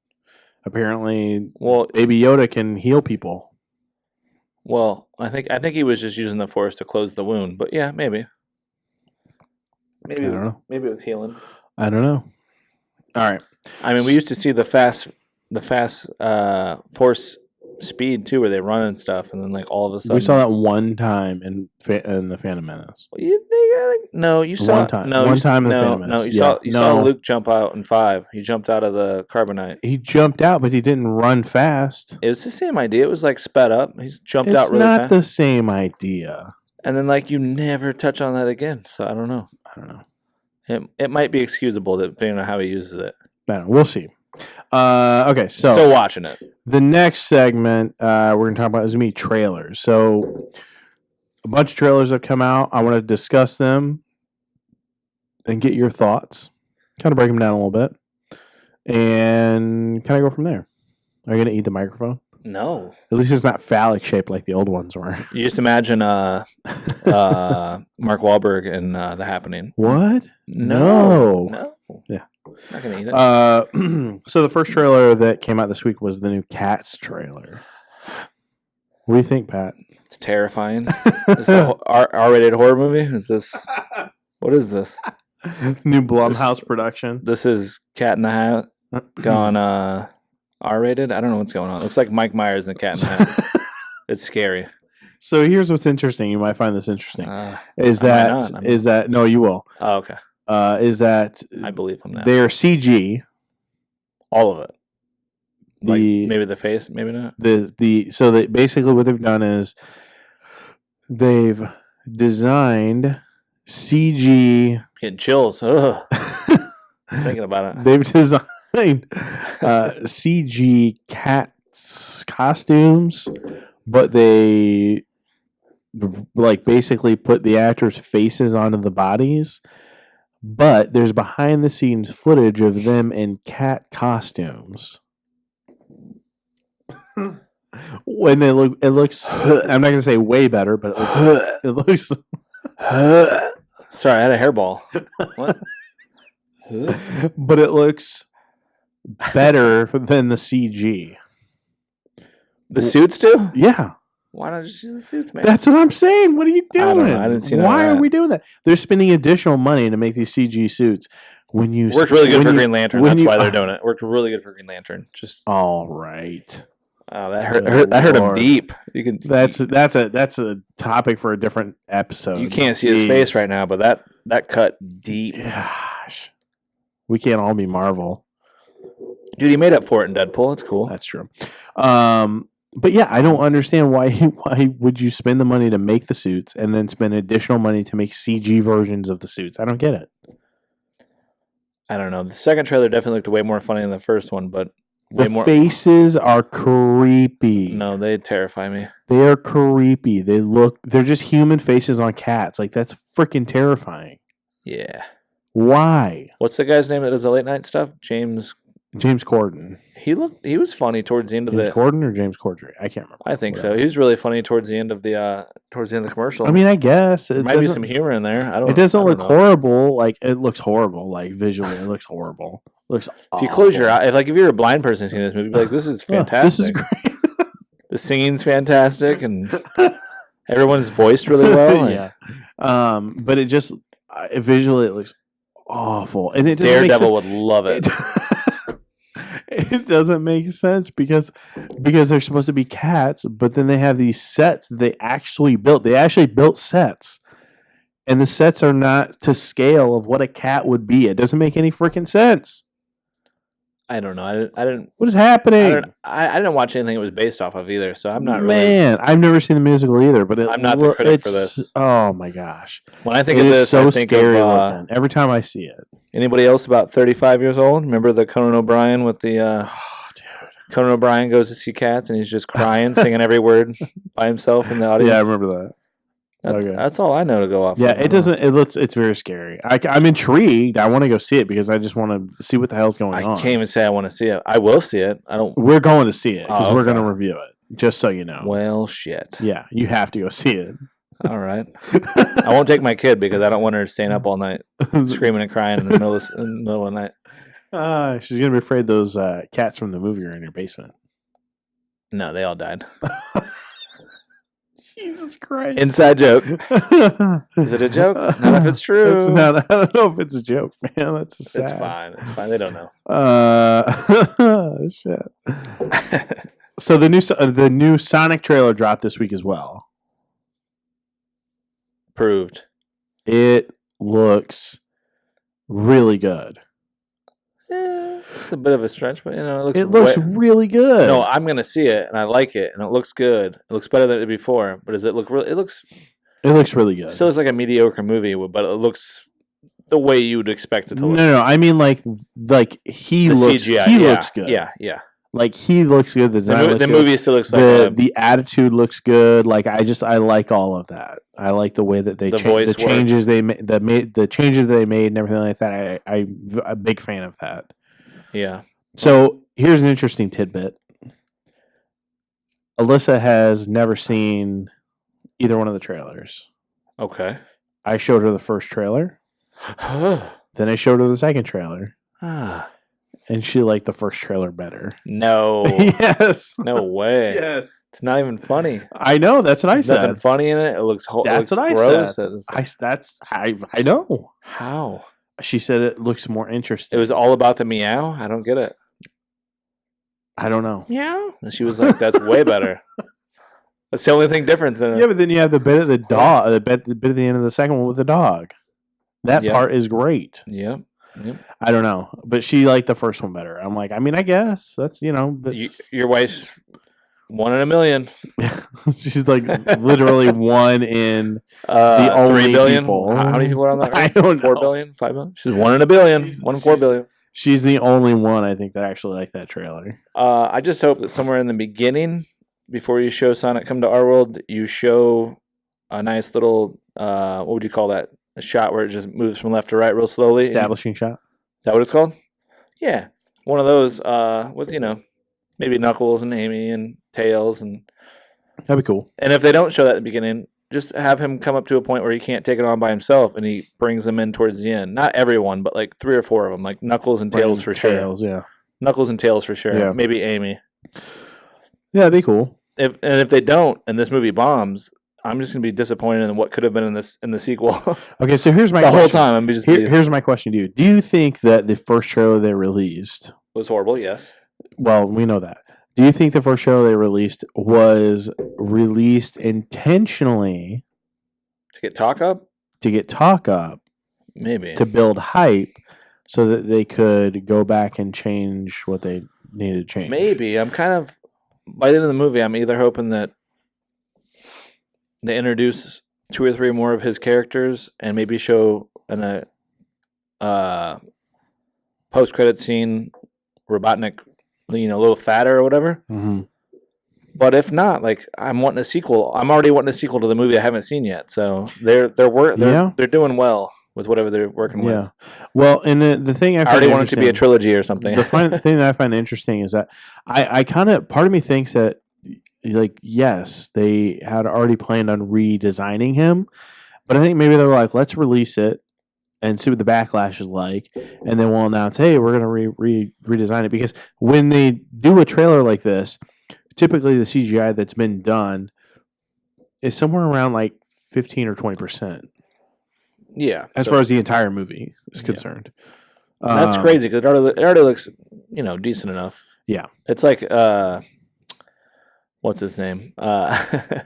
apparently, Baby Yoda can heal people. Well, I think he was just using the Force to close the wound, but yeah, maybe. I don't know. Maybe it was healing. I don't know. All right. I mean, we used to see the fast Force speed too, where they run and stuff, and then like all of a sudden we saw that one time in the Phantom Menace. No, you saw one time. In the Phantom Menace. No, you saw Luke jump out in 5. He jumped out of the carbonite. He jumped out, but he didn't run fast. It was the same idea. It was like sped up. He jumped out really fast. It's not the same idea. And then like you never touch on that again. So I don't know. It might be excusable depending on how he uses it. I don't know. We'll see. Okay, so still watching it. The next segment we're going to talk about is going to be trailers. So a bunch of trailers have come out. I want to discuss them and get your thoughts. Kind of break them down a little bit. And kind of go from there. Are you going to eat the microphone? No. At least it's not phallic shaped like the old ones were. You just imagine Mark Wahlberg in The Happening. What? No. Yeah. Not going to eat it. So the first trailer that came out this week was the new Cats trailer. What do you think, Pat? It's terrifying. Is this an R-rated horror movie? What is this? New Blumhouse production. This is Cat in the Hat gone R-rated? I don't know what's going on. It looks like Mike Myers in the Cat in the Hat. It's scary. So here's what's interesting. You might find this interesting. Is that no, you will. Oh, okay. Is that I believe him now. They're CG. All of it. Like maybe the face, maybe not. So that basically what they've done is they've designed CG. Getting chills. Ugh. Thinking about it. They've designed CG cats costumes, but they like basically put the actors' faces onto the bodies. But there's behind the scenes footage of them in cat costumes. When it looks. I'm not gonna say way better, but it looks. Sorry, I had a hairball. What? But it looks better than the CG. The suits do? Yeah. Why not just use the suits, man? That's what I'm saying. What are you doing? I don't know. I didn't see that. Why are we doing that? They're spending additional money to make these CG suits. When you Worked really good for Green Lantern. That's why they're it. doing it. Worked really good for Green Lantern. Just all right. that hurt him deep. You can. That's a topic for a different episode. You can't see his face right now, but that cut deep. Gosh, we can't all be Marvel. Dude, he made up for it in Deadpool. It's cool. That's true. But yeah, I don't understand why would you spend the money to make the suits and then spend additional money to make CG versions of the suits? I don't get it. I don't know. The second trailer definitely looked way more funny than the first one, but the faces are creepy. No, they terrify me. They are creepy. They're just human faces on cats. Like, that's freaking terrifying. Yeah. Why? What's the guy's name that does the late night stuff? James Corden. He was funny towards the end of James Corden or James Cordry? I can't remember. I think so. He was really funny towards the end of the commercial. I mean, I guess there might be some humor in there. It doesn't look horrible. Like, it looks horrible. Like, visually, it looks horrible. It looks awful. If you close your eyes, like if you're a blind person seeing this movie, you'd be like, this is fantastic. This is great. The singing's fantastic, and everyone's voiced really well. Yeah. But it just visually it looks awful, and it Daredevil would love it. It doesn't make sense because they're supposed to be cats, but then they have these sets that they actually built. They actually built sets, and the sets are not to scale of what a cat would be. It doesn't make any freaking sense. I don't know. I didn't. What is happening? I didn't watch anything it was based off of either, so I'm not really. Man, I've never seen the musical either, but I'm not the critic for this. Oh my gosh! When I think of this, so I think scary of every time I see it. Anybody else about 35 years old? Remember the Conan O'Brien with the. Conan O'Brien goes to see cats and he's just crying, singing every word by himself in the audience. Yeah, I remember that. That's all I know to go off. Yeah, it doesn't. It's very scary. I'm intrigued. I want to go see it because I just want to see what the hell's going on. I can't even say I want to see it. I will see it. I don't. We're going to see it because we're going to review it. Just so you know. Well, shit. Yeah, you have to go see it. All right. I won't take my kid because I don't want her staying up all night screaming and crying in the middle of the night. She's gonna be afraid those cats from the movie are in your basement. No, they all died. Jesus Christ! Inside joke. Is it a joke? Not if it's true. It's not. I don't know if it's a joke, man. That's sad. It's fine. It's fine. They don't know. Shit. So the new Sonic trailer dropped this week as well. Proved. It looks really good. It's a bit of a stretch, but it looks really good. No, I'm gonna see it, and I like it, and it looks good. It looks better than it did before. But does it look? It looks really good. It still looks like a mediocre movie, but it looks the way you would expect it to look. No. I mean, like he looks. CGI, he looks good. Yeah. Like he looks good. The movie still looks like the attitude looks good. Like I like all of that. I like the way that they the changes they made, the changes they made, and everything like that. I'm a big fan of that. Yeah. So here's an interesting tidbit. Alyssa has never seen either one of the trailers. Okay. I showed her the first trailer. Then I showed her the second trailer. And she liked the first trailer better. No. Yes. No way. Yes. It's not even funny. I know. That's what I said. Nothing funny in it. It looks That's what gross. I said. I know. How? She said it looks more interesting. It was all about the meow? I don't get it. I don't know. Meow? And she was like, that's way better. That's the only thing different than Yeah, but then you have the bit of the dog, the bit at the end of the second one with the dog. That part is great. Yep. I don't know, but she liked the first one better. I'm like, I mean, I guess that's your wife's 1 in a million. She's like literally 1 in the only 3 billion. people. How many people are on that? I don't know. 4 billion, 5 billion. She's 1 in a billion. 1 in 4 billion. She's the only one I think that actually liked that trailer. I just hope that somewhere in the beginning, before you show Sonic Come to Our World, you show a nice little what would you call that? A shot where it just moves from left to right real slowly. Establishing shot. Is that what it's called? Yeah. One of those with, maybe Knuckles and Amy and Tails. That'd be cool. And if they don't show that at the beginning, just have him come up to a point where he can't take it on by himself and he brings them in towards the end. Not everyone, but like 3 or 4 of them. Like Knuckles and Tails for sure. Yeah. Knuckles and Tails for sure. Yeah. Maybe Amy. Yeah, that'd be cool. If they don't and this movie bombs, I'm just gonna be disappointed in what could have been in the sequel. Okay, so here's my the question. whole time. I'm just Here's my question to you. Do you think that the first trailer they released was horrible. Yes. well, we know that. Do you think the first trailer they released was released intentionally To get talk up, to get talk up, maybe to build hype, so that they could go back and change what they needed to change? Maybe I'm kind of by the end of the movie. I'm either hoping that they introduce 2 or 3 more of his characters and maybe show an post-credit scene Robotnik, a little fatter or whatever. Mm-hmm. But if not, like I'm wanting a sequel. I'm already wanting a sequel to the movie I haven't seen yet. So they're doing well with whatever they're working with. Yeah. Well, and the thing I already want it to be a trilogy or something. The thing that I find interesting is that I kind of part of me thinks that like yes, they had already planned on redesigning him, but I think maybe they were like, let's release it and see what the backlash is like, and then we'll announce, hey, we're going to redesign it. Because when they do a trailer like this, typically the CGI that's been done is somewhere around like 15 or 20%. Yeah, as far as the entire movie is concerned. That's crazy because it already looks, decent enough. Yeah, it's like what's his name? The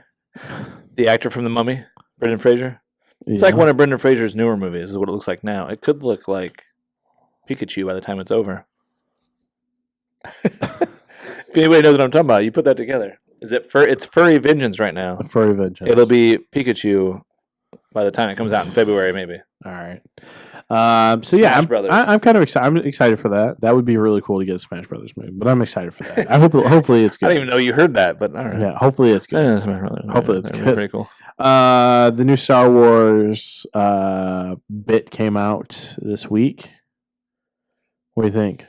actor from The Mummy, Brendan Fraser. It's like one of Brendan Fraser's newer movies is what it looks like now. It could look like Pikachu by the time it's over. If anybody knows what I'm talking about, you put that together. It's Furry Vengeance right now. Furry Vengeance. It'll be Pikachu by the time it comes out in February, maybe. All right. So yeah, I'm kind of excited. I'm excited for that. That would be really cool to get a Smash Brothers movie, but I'm excited for that. I hope hopefully it's good. I didn't even know you heard that, but all right. Yeah, hopefully it's good. Hopefully it's good. Pretty cool. The new Star Wars bit came out this week. What do you think?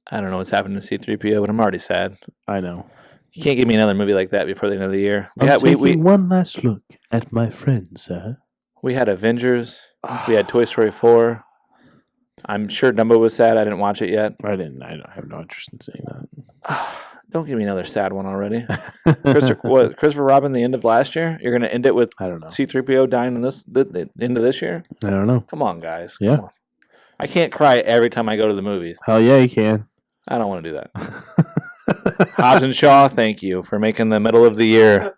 I don't know what's happening to C-3PO, but I'm already sad. I know. You can't give me another movie like that before the end of the year. I'm taking one last look at my friends, sir. We had Avengers. We had Toy Story 4. I'm sure Dumbo was sad. I didn't watch it yet. I have no interest in seeing that. Don't give me another sad one already. Christopher Robin, the end of last year? You're going to end it with I don't know. C-3PO dying in the end of this year? I don't know. Come on, guys. Yeah. Come on. I can't cry every time I go to the movies. Hell yeah, you can. I don't want to do that. Hobbs and Shaw, thank you for making the middle of the year.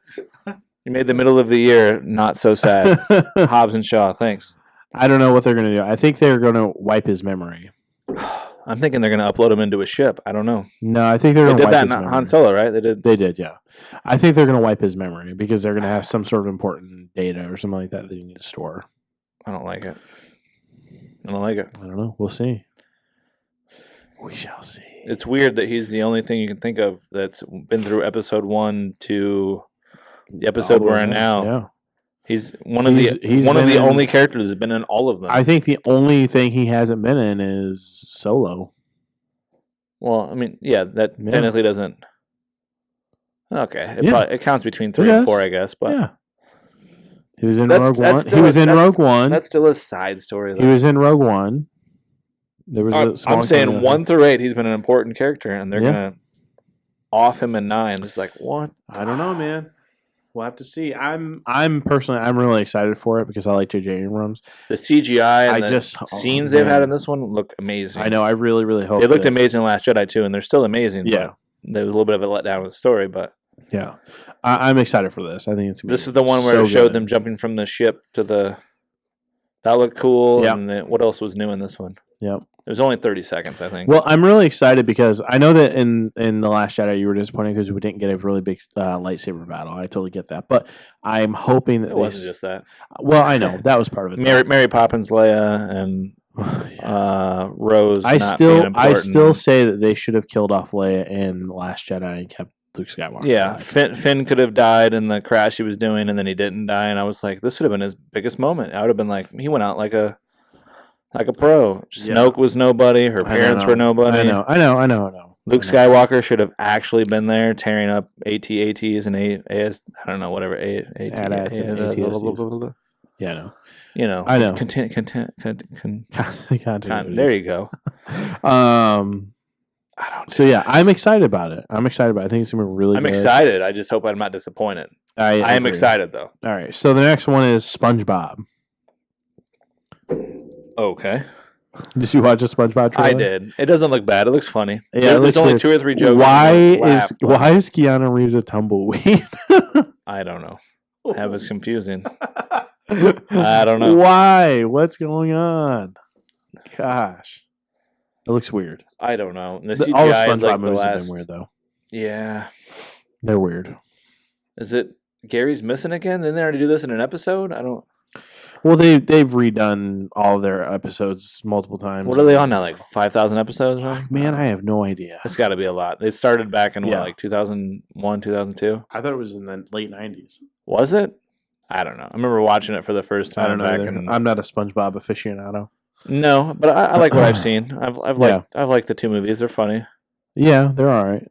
You made the middle of the year not so sad. Hobbs and Shaw, thanks. I don't know what they're going to do. I think they're going to wipe his memory. I'm thinking they're going to upload him into a ship. I don't know. No, I think they're going to wipe his memory. They did that in Han Solo, right? They did, yeah. I think they're going to wipe his memory because they're going to have some sort of important data or something like that you need to store. I don't like it. I don't know. We'll see. We shall see. It's weird that he's the only thing you can think of that's been through episode 1 to the episode we're in now. Yeah. He's one of the only characters that's been in all of them. I think the only thing he hasn't been in is Solo. Well, I mean, yeah, that technically doesn't. Okay, it counts between 3 and 4, I guess. But yeah, he was in Rogue One. He was in Rogue One. That's still a side story, though. He was in Rogue One. There was I'm saying 1 through 8, he's been an important character, and they're gonna off him in 9. It's like what? I don't know, man. We'll have to see. I'm really excited for it because I like J.J. Abrams. The CGI and the scenes they've had in this one look amazing. I know. I really, really hope they looked amazing in Last Jedi too, and they're still amazing. Yeah, there was a little bit of a letdown with the story, but yeah, I'm excited for this. I think it's. This is the one where it showed them jumping from the ship to the. That looked cool. Yeah. And what else was new in this one? Yep. It was only 30 seconds, I think. Well, I'm really excited because I know that in The Last Jedi you were disappointed because we didn't get a really big lightsaber battle. I totally get that. But I'm hoping that it wasn't just that. Well, I know. That was part of it. Mary Poppins, Leia, and Rose I still say that they should have killed off Leia in The Last Jedi and kept Luke Skywalker. Yeah, Finn could have died in the crash he was doing, and then he didn't die. And I was like, this would have been his biggest moment. I would have been like, he went out like a pro. Snoke was nobody. Her parents were nobody. I know. Luke Skywalker should have actually been there, tearing up AT-ATs and AS. I don't know, whatever. ATSs. Yeah, I know. You know. I know. There you go. I don't. So yeah, I'm excited about it. I think it's gonna be really. I'm good. excited. I just hope I'm not disappointed. I am agree. excited though. All right. So the next one is SpongeBob. Okay. Did you watch a SpongeBob trailer? I did. It doesn't look bad. It looks funny. Yeah, there's only weird. 2 or 3 jokes. Why is Keanu Reeves a tumbleweed? I don't know. That was confusing. I don't know. Why? What's going on? Gosh, it looks weird. I don't know. And All the CGI SpongeBob is like movies the have last. been weird, though. Yeah. They're weird. Is it Gary's missing again? Didn't they already do this in an episode? I don't. Well, they've redone all their episodes multiple times. What are they on now? Like 5,000 episodes? Or Man, I have no idea. It's got to be a lot. They started back in Yeah. like 2001, 2002. I thought it was in the late 90s. Was it? I don't know. I remember watching it for the first time. I don't know. Back Either. I'm not a SpongeBob aficionado. No, but I like what I've seen. I've liked the 2 movies. They're funny. Yeah, they're all right.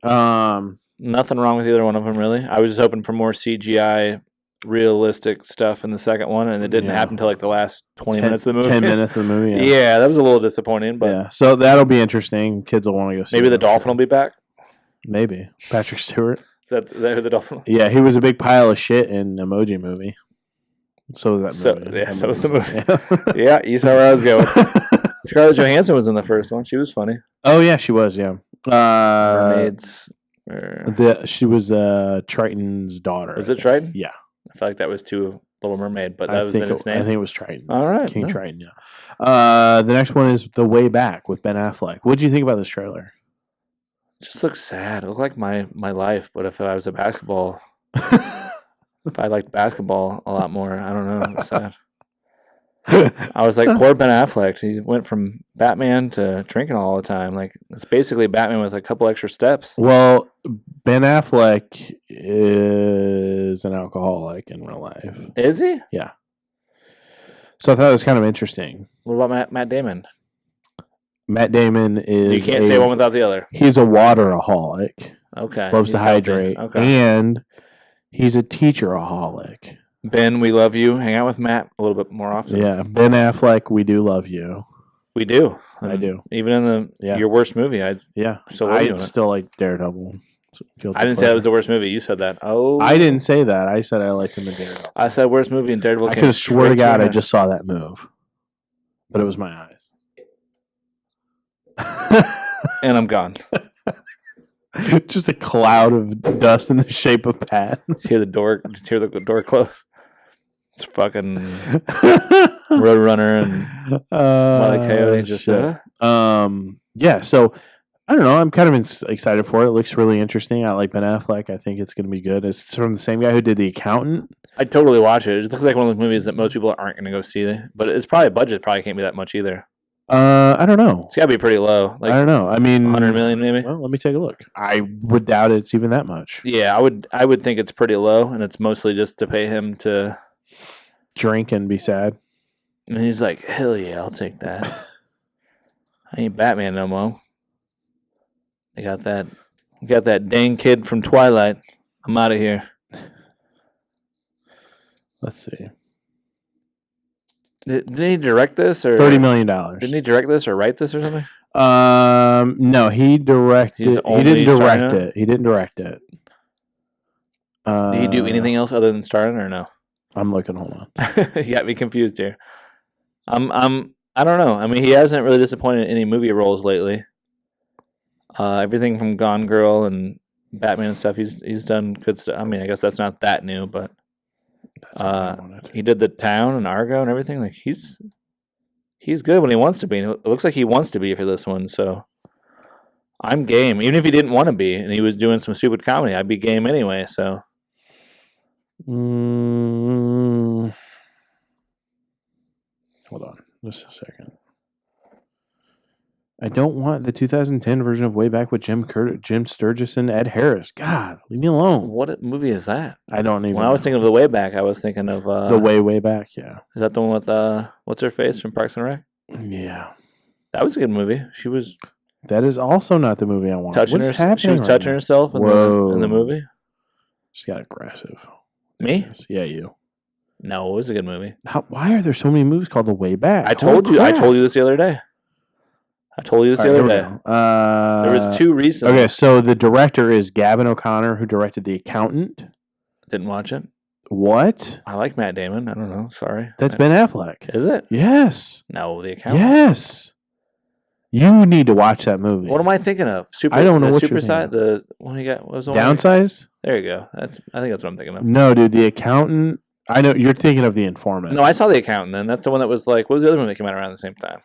Nothing wrong with either one of them, really. I was just hoping for more CGI, realistic stuff in the second one, and it didn't happen until like the last 20 minutes of the movie. 10 minutes of the movie. Yeah. Yeah, that was a little disappointing. But yeah, so that'll be interesting. Kids will want to go see maybe it, the dolphin will be back. Maybe. Patrick Stewart. Is that who the dolphin? Yeah, he was a big pile of shit in Emoji Movie. So was that movie. Yeah, so was the movie. Yeah, you saw where I was going. Scarlett Johansson was in the first one. She was funny. Oh yeah, she was. Yeah, Mermaids. She was Triton's daughter. Was it Triton? Yeah, I feel like that was too Little Mermaid, but that was in its name. I think it was Triton. All right, King Triton. Yeah. The next one is The Way Back with Ben Affleck. What do you think about this trailer? It just looks sad. It looked like my life, but if I was a basketball. If I liked basketball a lot more, I don't know. It's sad. I was like, poor Ben Affleck. He went from Batman to drinking all the time. Like, it's basically Batman with a couple extra steps. Well, Ben Affleck is an alcoholic in real life. Is he? Yeah. So I thought it was kind of interesting. What about Matt Damon? Matt Damon is. You can't say one without the other. He's a wateraholic. Okay. Loves to hydrate. Okay. And he's a teacheraholic. Ben, we love you. Hang out with Matt a little bit more often. Yeah, Ben Affleck, we do love you. We do. I do. Even in your worst movie, I still like Daredevil. I didn't say that was the worst movie. You said that. Oh, I didn't say that. I said I liked him in Daredevil. I said worst movie in Daredevil. I could have swear to God I just saw that move, but it was my eyes. And I'm gone. Just a cloud of dust in the shape of Pat. Just hear the door close. It's fucking Roadrunner and Wile E. Coyote. Just yeah. So I don't know. I'm kind of excited for it. It looks really interesting. I like Ben Affleck. I think it's going to be good. It's from the same guy who did The Accountant. I'd totally watch it. It looks like one of those movies that most people aren't going to go see. But it's probably budget probably can't be that much either. I don't know. It's got to be pretty low. Like, I don't know. I mean, 100 million maybe. Well, let me take a look. I would doubt it's even that much. Yeah, I would think it's pretty low, and it's mostly just to pay him to drink and be sad. And he's like, "Hell yeah, I'll take that." I ain't Batman no more. They got that dang kid from Twilight. I'm out of here. Let's see. Did he direct this or $30 million? Didn't he direct this or write this or something? No, he directed. He didn't direct it. He didn't direct it. Did he do anything else other than starring or no? I'm looking. Hold on. You got me confused here. I don't know. I mean, he hasn't really disappointed in any movie roles lately. Everything from Gone Girl and Batman and stuff. He's done good stuff. I mean, I guess that's not that new, but he did The Town and Argo and everything. Like he's good when he wants to be. And it looks like he wants to be for this one. So I'm game. Even if he didn't want to be and he was doing some stupid comedy, I'd be game anyway. So. Hold on, just a second. I don't want the 2010 version of Way Back with Jim Sturgis and Ed Harris. God, leave me alone. What movie is that? I don't even. When I was thinking of The Way Back, I was thinking of The Way Back. Yeah, is that the one with what's her face from Parks and Rec? Yeah, that was a good movie. She was. That is also not the movie I want. Touching herself. She was touching herself in the movie. She got aggressive. Me? Yeah, you. No, it was a good movie. Why are there so many movies called The Way Back? I told you this the other day. I told you this the other day. There was two recently. Okay, so the director is Gavin O'Connor, who directed The Accountant. Didn't watch it. What? I like Matt Damon. I don't know. Sorry. That's Ben Affleck. Is it? Yes. No, The Accountant. Yes. You need to watch that movie. What am I thinking of? I don't know what Super you're side. thinking. The one you got. What was the one? Downsize? There you go. I think that's what I'm thinking of. No, dude. The Accountant. I know you're thinking of The Informant. No, I saw The Accountant. Then that's the one that was like. What was the other one that came out around the same time?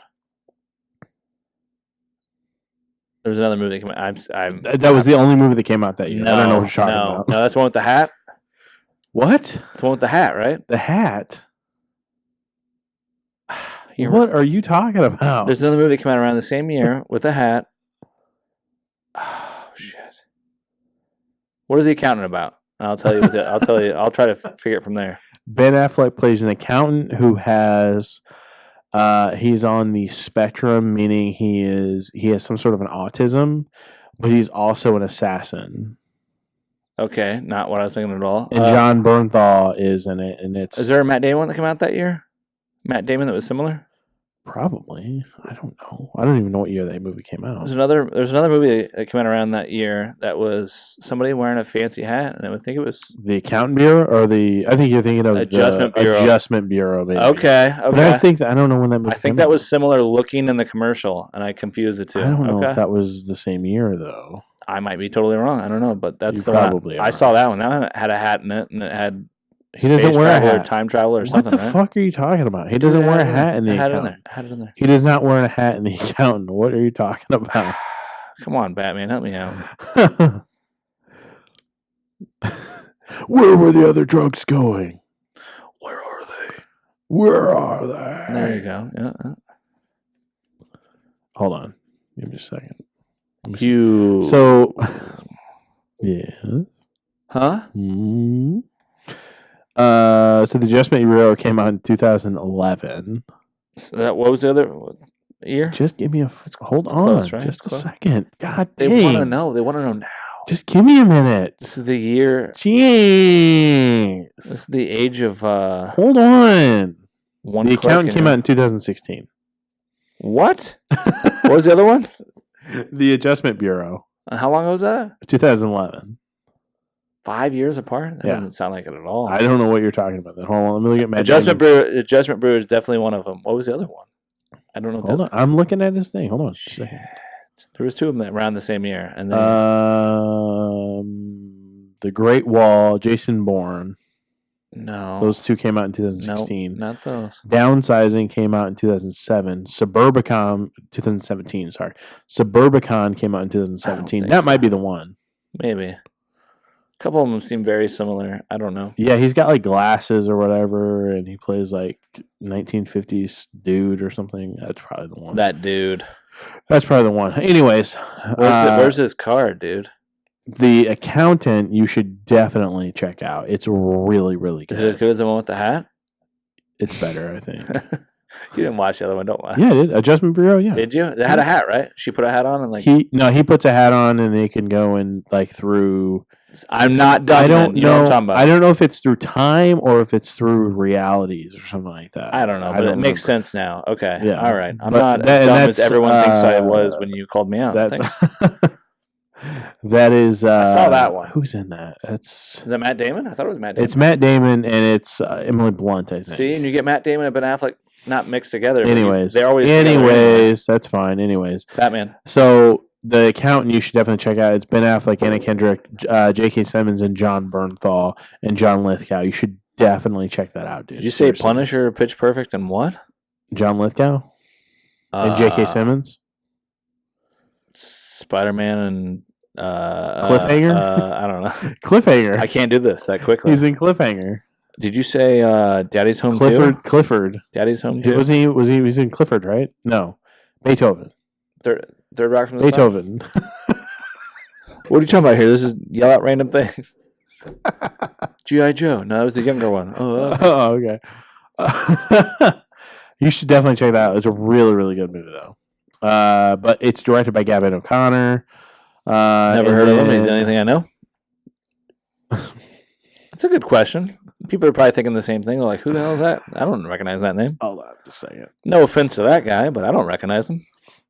There was another movie that came out. That was the only movie that came out that year. I don't know what you're talking about. No, that's the one with the hat. What? It's the one with the hat, right? The Hat? What are you talking about? There's another movie that came out around the same year with a hat. Oh shit! What is The Accountant about? I'll tell you. I'll tell you. I'll try to figure it from there. Ben Affleck plays an accountant who has, he's on the spectrum, meaning he has some sort of an autism, but he's also an assassin. Okay, not what I was thinking at all. And John Bernthal is in it, and it's Is there a Matt Damon one that came out that year? Matt Damon that was similar? probably, I don't know. I don't even know what year that movie came out. There's another movie that came out around that year that was somebody wearing a fancy hat, and I think it was The Accountant Bureau, or I think you're thinking of Adjustment the Bureau. Adjustment Bureau, maybe. Okay. But I don't know when that movie I think came that out. was similar looking in the commercial, and I confused the two. I don't know if that was the same year, though. I might be totally wrong. I don't know, but that's You the one probably I are. saw that one. That one had a hat in it, and it had He doesn't space wear a travel or hat. time travel or What something. the right? fuck are you talking about? He doesn't wear a hat in The I had it in Accountant. there. I had it in there. He does not wear a hat in The Accountant. What are you talking about? Come on, Batman, help me out. Where were the other drugs going? Where are they? Where are they? There you go. Yeah. Hold on. Give me just a second. You. So, yeah. Huh? Hmm. So the Adjustment Bureau came out in 2011. So what was the other year? Just give me hold It's on, close, right? just It's a close. second. God They dang. want to know. They want to know now. Just give me a minute. This is the year. Jeez. This is the age of Hold on. one. The click Accountant and came you're- out in 2016. What? What was the other one? The Adjustment Bureau, How long was that? 2011. 5 years apart? That Yeah. doesn't sound like it at all. I don't know what you're talking about. Then hold on, let me look at Matt Adjustment Damon's- Brewer. Adjustment Brewer is definitely one of them. What was the other one? I don't know. Hold on, I'm looking at his thing. Hold on. Just a Shit. second. There was two of them around the same year, and then The Great Wall, Jason Bourne. no, Those two came out in no, 2016. not those. Downsizing came out in 2007. Suburbicon 2017. Sorry, Suburbicon came out in 2017. think That so. might be the one. Maybe a couple of them seem very similar. I don't know. Yeah, he's got like glasses or whatever, and he plays like 1950s dude or something. That's probably the one. That dude. That's probably the one. Anyways, Where's his card, dude? The Accountant you should definitely check out. It's really, really Is it as good. good as the one with the hat? It's better, I think. You didn't watch the other one, don't lie. Yeah, I did. Adjustment Bureau, yeah. Did you? They had a hat, right? She put a hat on and like. He puts a hat on and they can go in like through. I'm not done. I don't You know what I'm talking about. I don't know if it's through time or if it's through realities or something like that. I don't know, but it makes sense now. Okay. Yeah. All right. I'm But not that- as and dumb as that's, everyone thinks I was when you called me out. That's Thanks. that is. I saw that one. Who's in that? That's Is that Matt Damon? I thought it was Matt Damon. it's Matt Damon and it's Emily Blunt. I think. See, and you get Matt Damon and Ben Affleck not mixed together. but Anyways, they're always together anyways, that's fine. Anyways, Batman. so The Accountant you should definitely check out. It's Ben Affleck, Anna Kendrick, J.K. Simmons, and John Bernthal and John Lithgow. You should definitely check that out, dude. Did you say Seriously. Punisher, Pitch Perfect, and what? John Lithgow and J.K. Simmons? Spider-Man and Cliffhanger? I don't know. Cliffhanger. I can't do this that quickly. He's in Cliffhanger. Did you say Daddy's Home Clifford. too? Clifford. Daddy's Home too. Was he in Clifford? Right? No, Beethoven. Third Rock from the Sun? Beethoven. What are you talking about here? This is yell out random things. G.I. Joe. No, that was the younger one. Oh, okay. You should definitely check that out. It's a really, really good movie, though. But it's directed by Gavin O'Connor. Never heard of him. He's the only thing I know. That's a good question. People are probably thinking the same thing. They're like, who the hell is that? I don't recognize that name. Hold on, just a second. No offense to that guy, but I don't recognize him.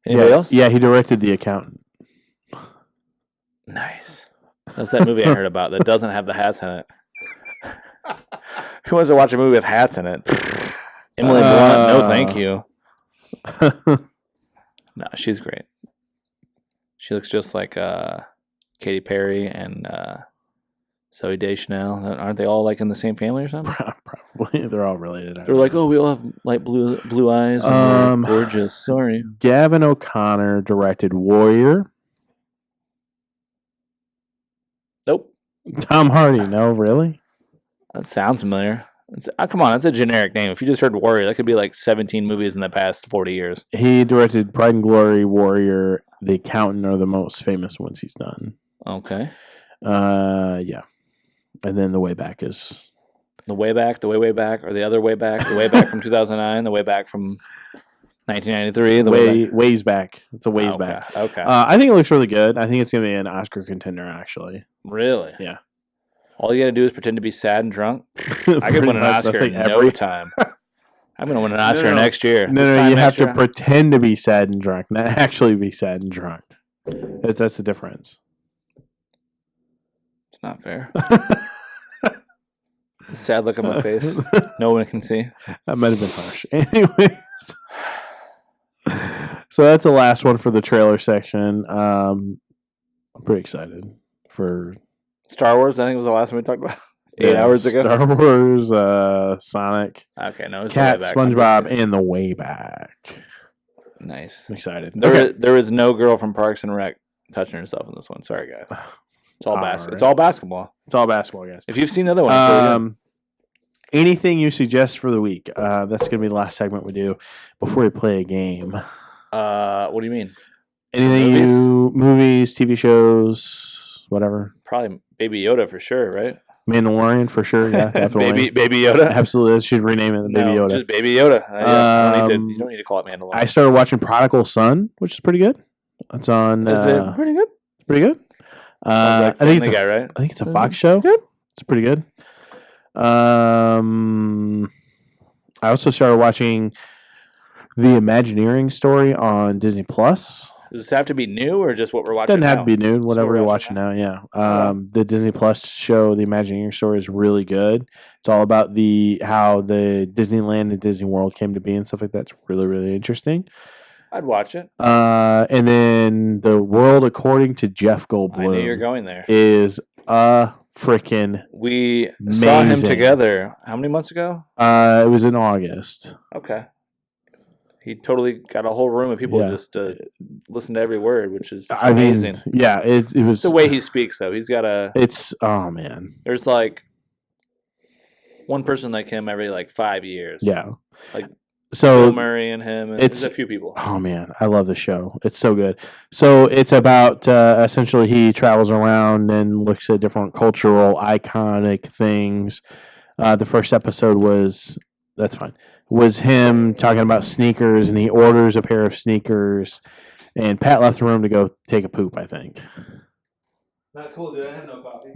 Anybody else? Yeah, he directed The Accountant. Nice. That's that movie I heard about that doesn't have the hats in it. Who wants to watch a movie with hats in it? Emily Blunt, no thank you. No, she's great. She looks just like Katy Perry and Zooey Deschanel. Aren't they all like in the same family or something? Probably. They're all related. They're like, oh, we all have light blue eyes and we're gorgeous. Sorry. Gavin O'Connor directed Warrior. Nope. Tom Hardy. No, really? That sounds familiar. Come on, that's a generic name. If you just heard Warrior, that could be like 17 movies in the past 40 years. He directed Pride and Glory, Warrior, The Accountant are the most famous ones he's done. Okay. Yeah. And then The Way Back is... The Way Back, The Way Back, or The Other Way Back, The Way Back from 2009, The Way Back from 1993, The Ways Back. It's a ways back. Okay. I think it looks really good. I think it's going to be an Oscar contender, actually. Really? Yeah. All you got to do is pretend to be sad and drunk. I could win an Oscar in no time. I'm going to win an Oscar next year. No, you have to pretend to be sad and drunk, not actually be sad and drunk. That's the difference. It's not fair. Sad look on my face. No one can see. That might have been harsh. Anyways. So that's the last one for the trailer section. I'm pretty excited for Star Wars. I think was the last one we talked about 8 hours ago. Star Wars, Sonic, okay, no, Cat, SpongeBob, and The Way Back. Nice. I'm excited. There is no girl from Parks and Rec touching herself in this one. Sorry, guys. It's all basketball. Right. It's all basketball. It's all basketball, guys. If you've seen the other one, anything you suggest for the week? That's going to be the last segment we do before we play a game. What do you mean? Anything movies, TV shows, whatever. Probably Baby Yoda for sure, right? Mandalorian for sure. Yeah, definitely. Baby Yoda. Absolutely. I should rename it Baby Yoda. Just Baby Yoda. You don't need to call it Mandalorian. I started watching Prodigal Son, which is pretty good. It's on. Is it pretty good? Pretty good. I think it's right? I think it's a Fox show. Good. It's pretty good. I also started watching The Imagineering Story on Disney Plus. Does this have to be new or just what we're watching? Doesn't have to be new. Whatever you're watching now. Yeah. Yeah. The Disney Plus show, The Imagineering Story, is really good. It's all about how the Disneyland and Disney World came to be and stuff like that. It's really, really interesting. I'd watch it. And then The World According to Jeff Goldblum. I knew you were going there. Is freaking We amazing. saw him together. How many months ago? It was in August. Okay. He totally got a whole room of people just listen to every word, which is amazing. Yeah, it was it's the way he speaks, though. He's got a. It's man. There's like one person like him every like 5 years. Yeah, like so Bill Murray and him. And there's a few people. Oh man, I love the show. It's so good. So it's about essentially he travels around and looks at different cultural iconic things. The first episode was him talking about sneakers, and he orders a pair of sneakers, and Pat left the room to go take a poop, I think. Not cool, dude. I have no coffee.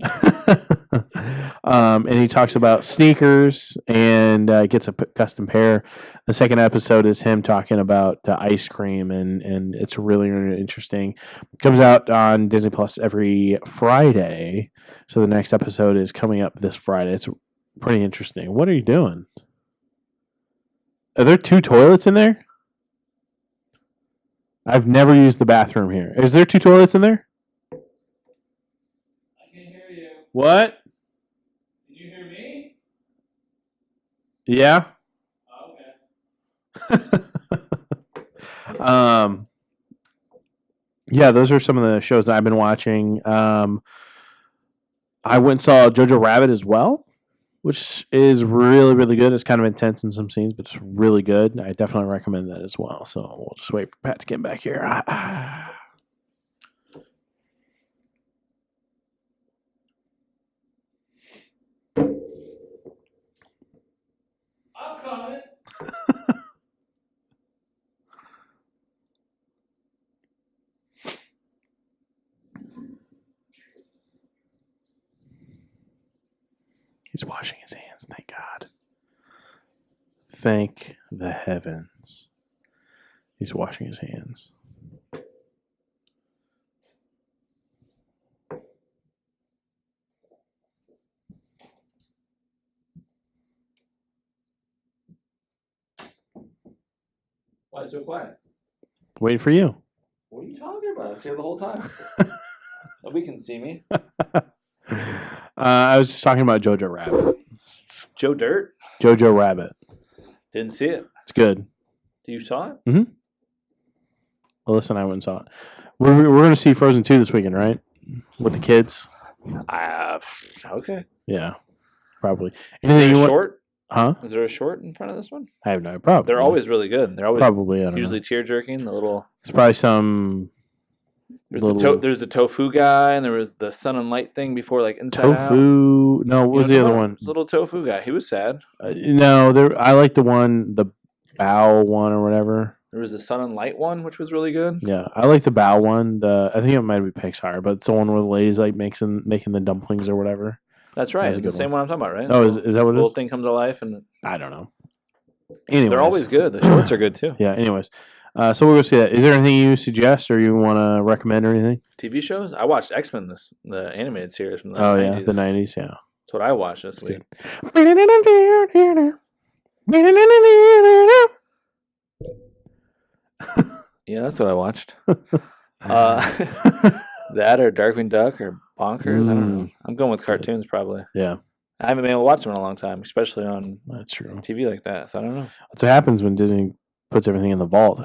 And he talks about sneakers and gets a custom pair. The second episode is him talking about ice cream, and it's really, really interesting. It comes out on Disney Plus every Friday, so the next episode is coming up this Friday. It's pretty interesting. What are you doing? Are there 2 toilets in there? I've never used the bathroom here. Is there 2 toilets in there? I can hear you. What? Can you hear me? Yeah. Oh, okay. Yeah, those are some of the shows that I've been watching. I went and saw Jojo Rabbit as well, which is really, really good. It's kind of intense in some scenes, but it's really good. I definitely recommend that as well. So we'll just wait for Pat to get back here. I'm coming. He's washing his hands, thank God. Thank the heavens. He's washing his hands. so quiet? Waiting for you. What are you talking about? I was here the whole time. Nobody can see me. I was just talking about Jojo Rabbit. Joe Dirt? Jojo Rabbit. Didn't see it. It's good. You saw it? Mm-hmm. Well, listen, I went and saw it. We're going to see Frozen 2 this weekend, right? With the kids. Okay. Yeah, probably. Is Anything there you a want? short? Huh? Is there a short in front of this one? I have no. Probably. They're always really good. They're always probably. I don't usually know. tear jerking. The little. It's probably some. There's the tofu guy, and there was the sun and light thing before, like Inside Out. Tofu. No, what was the other one? Little tofu guy. He was sad. No, I like the bow one or whatever. There was the sun and light one, which was really good. Yeah, I like the bow one. I think it might be Pixar, but it's the one where the lady's like making the dumplings or whatever. That's right. That's a the good same one I'm talking about, right? Oh, is that what it is? Little thing comes to life, and I don't know. Anyways. They're always good. The shorts are good too. Yeah. Anyways, so we'll go see that. Is there anything you suggest or you want to recommend or anything? TV shows? I watched X-Men, the animated series from the 90s. Yeah, the 90s. Yeah. That's what I watched this week. Yeah, that's what I watched. That or Darkwing Duck or Bonkers. I don't know. I'm going with cartoons probably. Yeah. I haven't been able to watch them in a long time, especially on That's true. TV like that. So I don't know. That's what happens when Disney puts everything in the vault.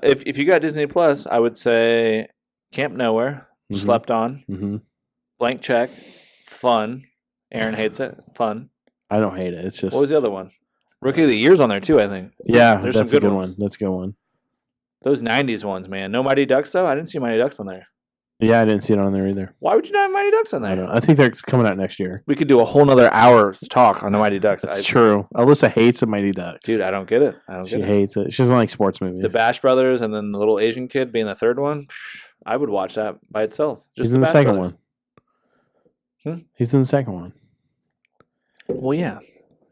If you got Disney Plus, I would say Camp Nowhere, Slept On, Blank Check, fun. Aaron hates it. Fun. I don't hate it. It's just. What was the other one? Rookie of the Year's on there too, I think. Yeah, there's that's some good a good ones. one. That's a good one. Those 90s ones, man. No Mighty Ducks, though? I didn't see Mighty Ducks on there. Yeah, I didn't see it on there either. Why would you not have Mighty Ducks on I there? don't know. I think they're coming out next year. We could do a whole nother hour's talk on the Mighty Ducks. That's true. Alyssa hates the Mighty Ducks. Dude, I don't get it. She hates it. She doesn't like sports movies. The Bash Brothers and then the little Asian kid being the third one. I would watch that by itself. He's in the second one. He's in the second one. Well, yeah.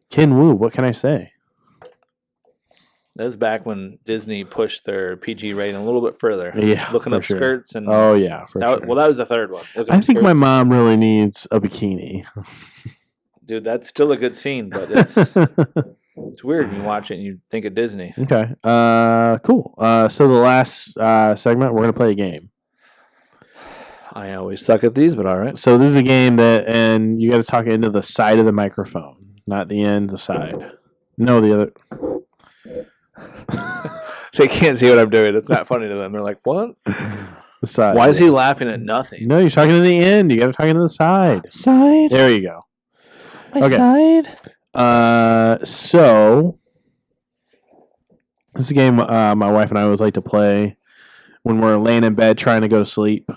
Ken Wu, what can I say? That was back when Disney pushed their PG rating a little bit further. Yeah, looking up skirts and oh yeah, that was the third one. I think my mom really needs a bikini. Dude, that's still a good scene, but it's weird when you watch it and you think of Disney. Okay, cool. So the last segment, we're gonna play a game. I always suck at these, but all right. So this is a game and you got to talk into the side of the microphone, not the end, the side. No, the other. They can't see what I'm doing. It's not funny to them. They're like, "What? The side. Why is he laughing at nothing?" No, you're talking to the end. You got to talk into the side. Side. There you go. My side. So this is a game my wife and I always like to play when we're laying in bed trying to go to sleep.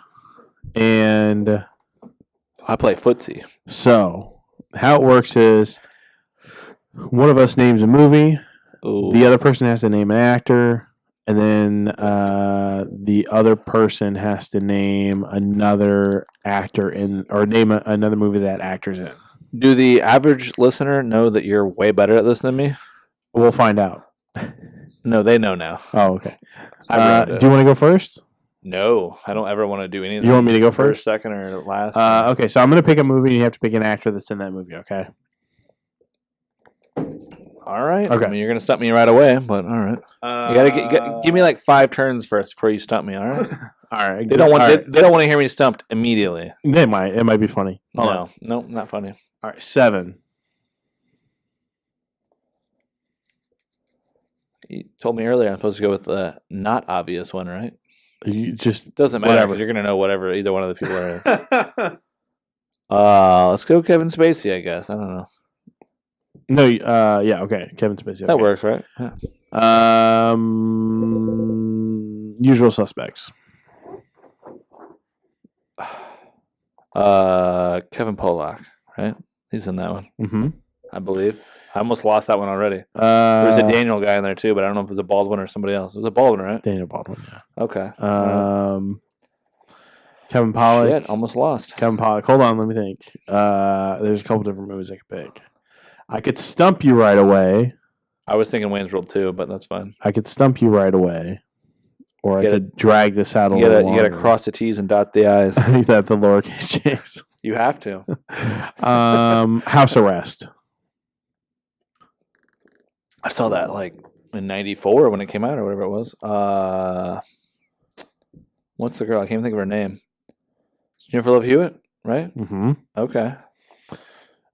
And I play footsie. So how it works is one of us names a movie. Ooh. The other person has to name an actor, and then the other person has to name another actor name another movie that actor's in. Do the average listener know that you're way better at this than me? We'll find out. No, they know now. Oh, okay. Do you want to go first? No, I don't ever want to do anything. You want me to go first? Second, or last? Okay, so I'm going to pick a movie, and you have to pick an actor that's in that movie, okay? All right. Okay. I mean, you're going to stump me right away, but all right. You got to give me like 5 turns first before you stump me, all right? All right. They don't want to hear me stumped immediately. They might. It might be funny. No, not funny. All right, 7. You told me earlier I'm supposed to go with the not obvious one, right? You just doesn't matter. Whatever. You're going to know whatever either one of the people are in. Let's go Kevin Spacey, I guess. I don't know. No, yeah, okay. Kevin Spacey. Okay. That works, right? Yeah. Usual Suspects. Kevin Pollak, right? He's in that one. Mm-hmm. I believe. I almost lost that one already. There was a Daniel guy in there too, but I don't know if it was a Baldwin or somebody else. It was a Baldwin, right? Daniel Baldwin, yeah. Okay. Kevin Pollak. Shit, almost lost. Kevin Pollak. Hold on, let me think. There's a couple different movies I could pick. I could stump you right away. I was thinking Wayne's World 2, but that's fine. I could stump you right away. Or I could drag this out a little longer. You got to cross the T's and dot the I's. I think that the lowercase J's. You have to. House Arrest. I saw that like in '94 when it came out or whatever it was. What's the girl? I can't even think of her name. It's Jennifer Love Hewitt, right? Mm-hmm. Okay.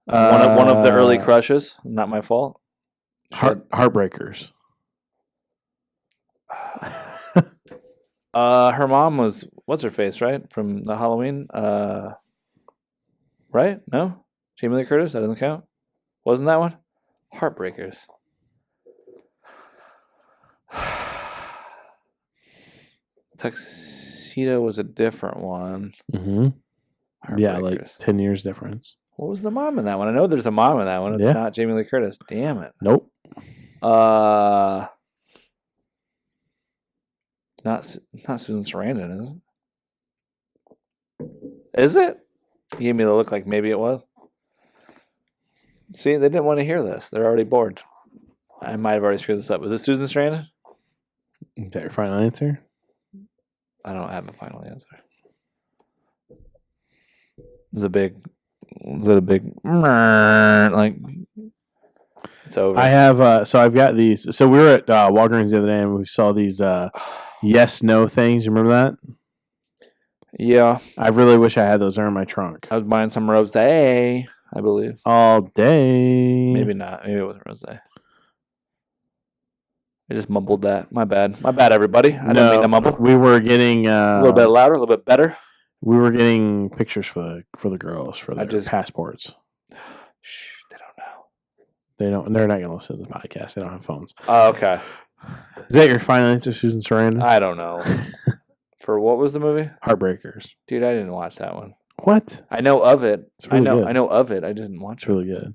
One of the early crushes. Not my fault. Heartbreakers. Her mom was what's her face, right? From the Halloween. Right? No? Jamie Lee Curtis? That doesn't count? Wasn't that one? Heartbreakers. Tuxedo was a different one. Mm-hmm. Yeah, like 10 years difference. What was the mom in that one? I know there's a mom in that one. It's not Jamie Lee Curtis. Damn it. Nope. Not Susan Sarandon, is it? Is it? You gave me the look like maybe it was. See, they didn't want to hear this. They're already bored. I might have already screwed this up. Was it Susan Sarandon? Is that your final answer? I don't have a final answer. Was it a big like it's over? I have so I've got these. So we were at Walgreens the other day and we saw these yes no things. You remember that? Yeah. I really wish I had those. They're in my trunk. I was buying some rosé, I believe. All day. Maybe not. Maybe it wasn't rosé. I just mumbled that. My bad. My bad, everybody. I didn't mean to mumble. We were getting a little bit louder, a little bit better. We were getting pictures for the girls for their passports. Shh, they don't know. They're not going to listen to the podcast. They don't have phones. Oh, okay. Is that your final answer, Susan Sarandon? I don't know. For what was the movie? Heartbreakers. Dude, I didn't watch that one. What? I know of it. It's really good. I know of it. I didn't watch it. It's really good.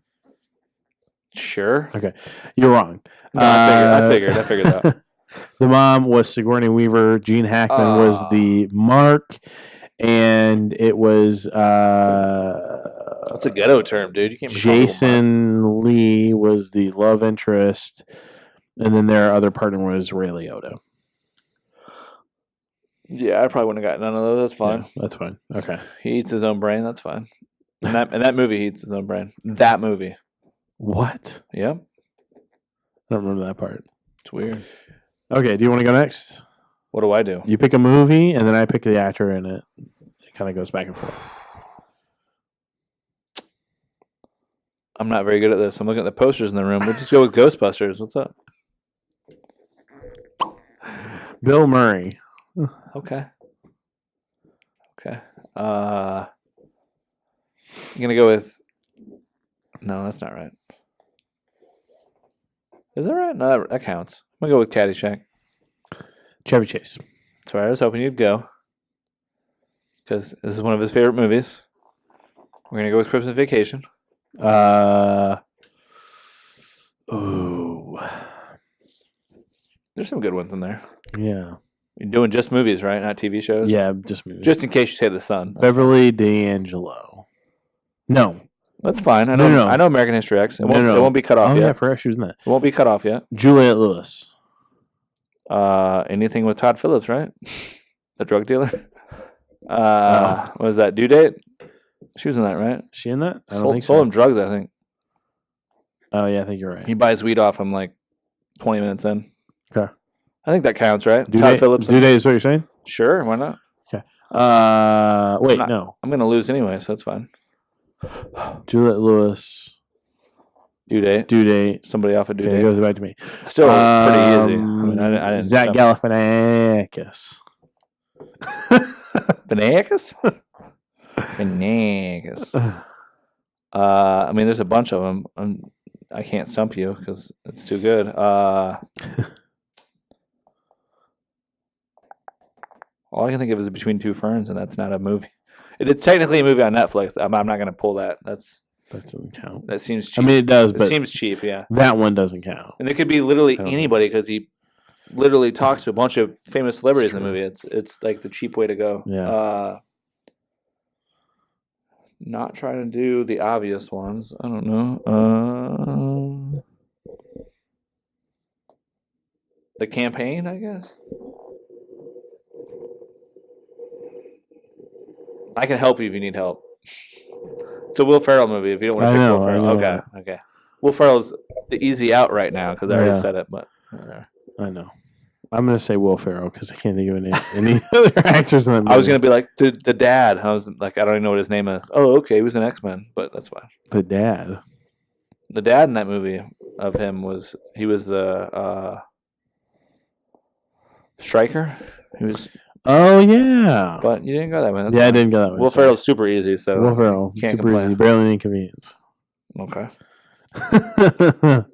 Sure. Okay. You're wrong. No, I figured that. The mom was Sigourney Weaver. Gene Hackman was the Mark. And it was that's a ghetto term, dude. You can't. Jason Lee was the love interest, and then their other partner was Ray Liotta. Yeah, I probably wouldn't have gotten none of those. That's fine. Yeah, that's fine. Okay. He eats his own brain. That's fine. In that movie, he eats his own brain. That movie. What? Yep. I don't remember that part. It's weird. Okay. Do you want to go next? What do I do? You pick a movie, and then I pick the actor in it. It kind of goes back and forth. I'm not very good at this. I'm looking at the posters in the room. We'll just go with Ghostbusters. What's up? Bill Murray. Okay. I'm gonna go with. No, that's not right. Is that right? No, that counts. I'm gonna go with Caddyshack. Chevy Chase. That's where I was hoping you'd go. Because this is one of his favorite movies. We're gonna go with Christmas Vacation. Ooh. There's some good ones in there. Yeah. You're doing just movies, right? Not TV shows? Yeah, just movies. Just in case you say The Sun. Beverly D'Angelo. No. That's fine. I know. No. I know American History X. It won't be cut off yet. Yeah, I forgot she was in that. It won't be cut off yet. Juliette Lewis. Anything with Todd Phillips, right? The drug dealer. What was that? Due Date? She was in that, right? She in that? I don't think sold so. him drugs, I think. Oh yeah, I think you're right. He buys weed off him like 20 minutes in. Okay. I think that counts, right? Todd Phillips. Due Date is what you're saying? Sure, why not? Okay. Wait, no. I'm gonna lose anyway, so that's fine. Juliette Lewis. Due Date. Somebody off of Due Date. It goes back to me. Still pretty easy. I mean, I didn't. Zach Galifianakis. Banakis? Banakis. I mean, there's a bunch of them. I can't stump you because it's too good. All I can think of is Between Two Ferns, and that's not a movie. It's technically a movie on Netflix. I'm not going to pull that. That doesn't count. That seems cheap. I mean, it does, but it seems cheap, yeah. That one doesn't count. And it could be literally anybody because he literally talks to a bunch of famous celebrities in the movie. It's like the cheap way to go. Yeah. Not trying to do the obvious ones. I don't know. The Campaign, I guess. I can help you if you need help. It's a Will Ferrell movie. If you don't want to pick Will Ferrell, okay. Will Ferrell's the easy out right now because I already said it. But I know. I'm going to say Will Ferrell because I can't think of any other actors in that movie. I was going to be like, the dad. I was like, I don't even know what his name is. Oh, okay. He was an X-Men, but that's fine. The dad. The dad in that movie of him was the striker. He was. Oh, yeah. But you didn't go that way. I didn't go that way. Will Ferrell's super easy, so Will Ferrell, can't super complain. easy. Barely an inconvenience. Okay.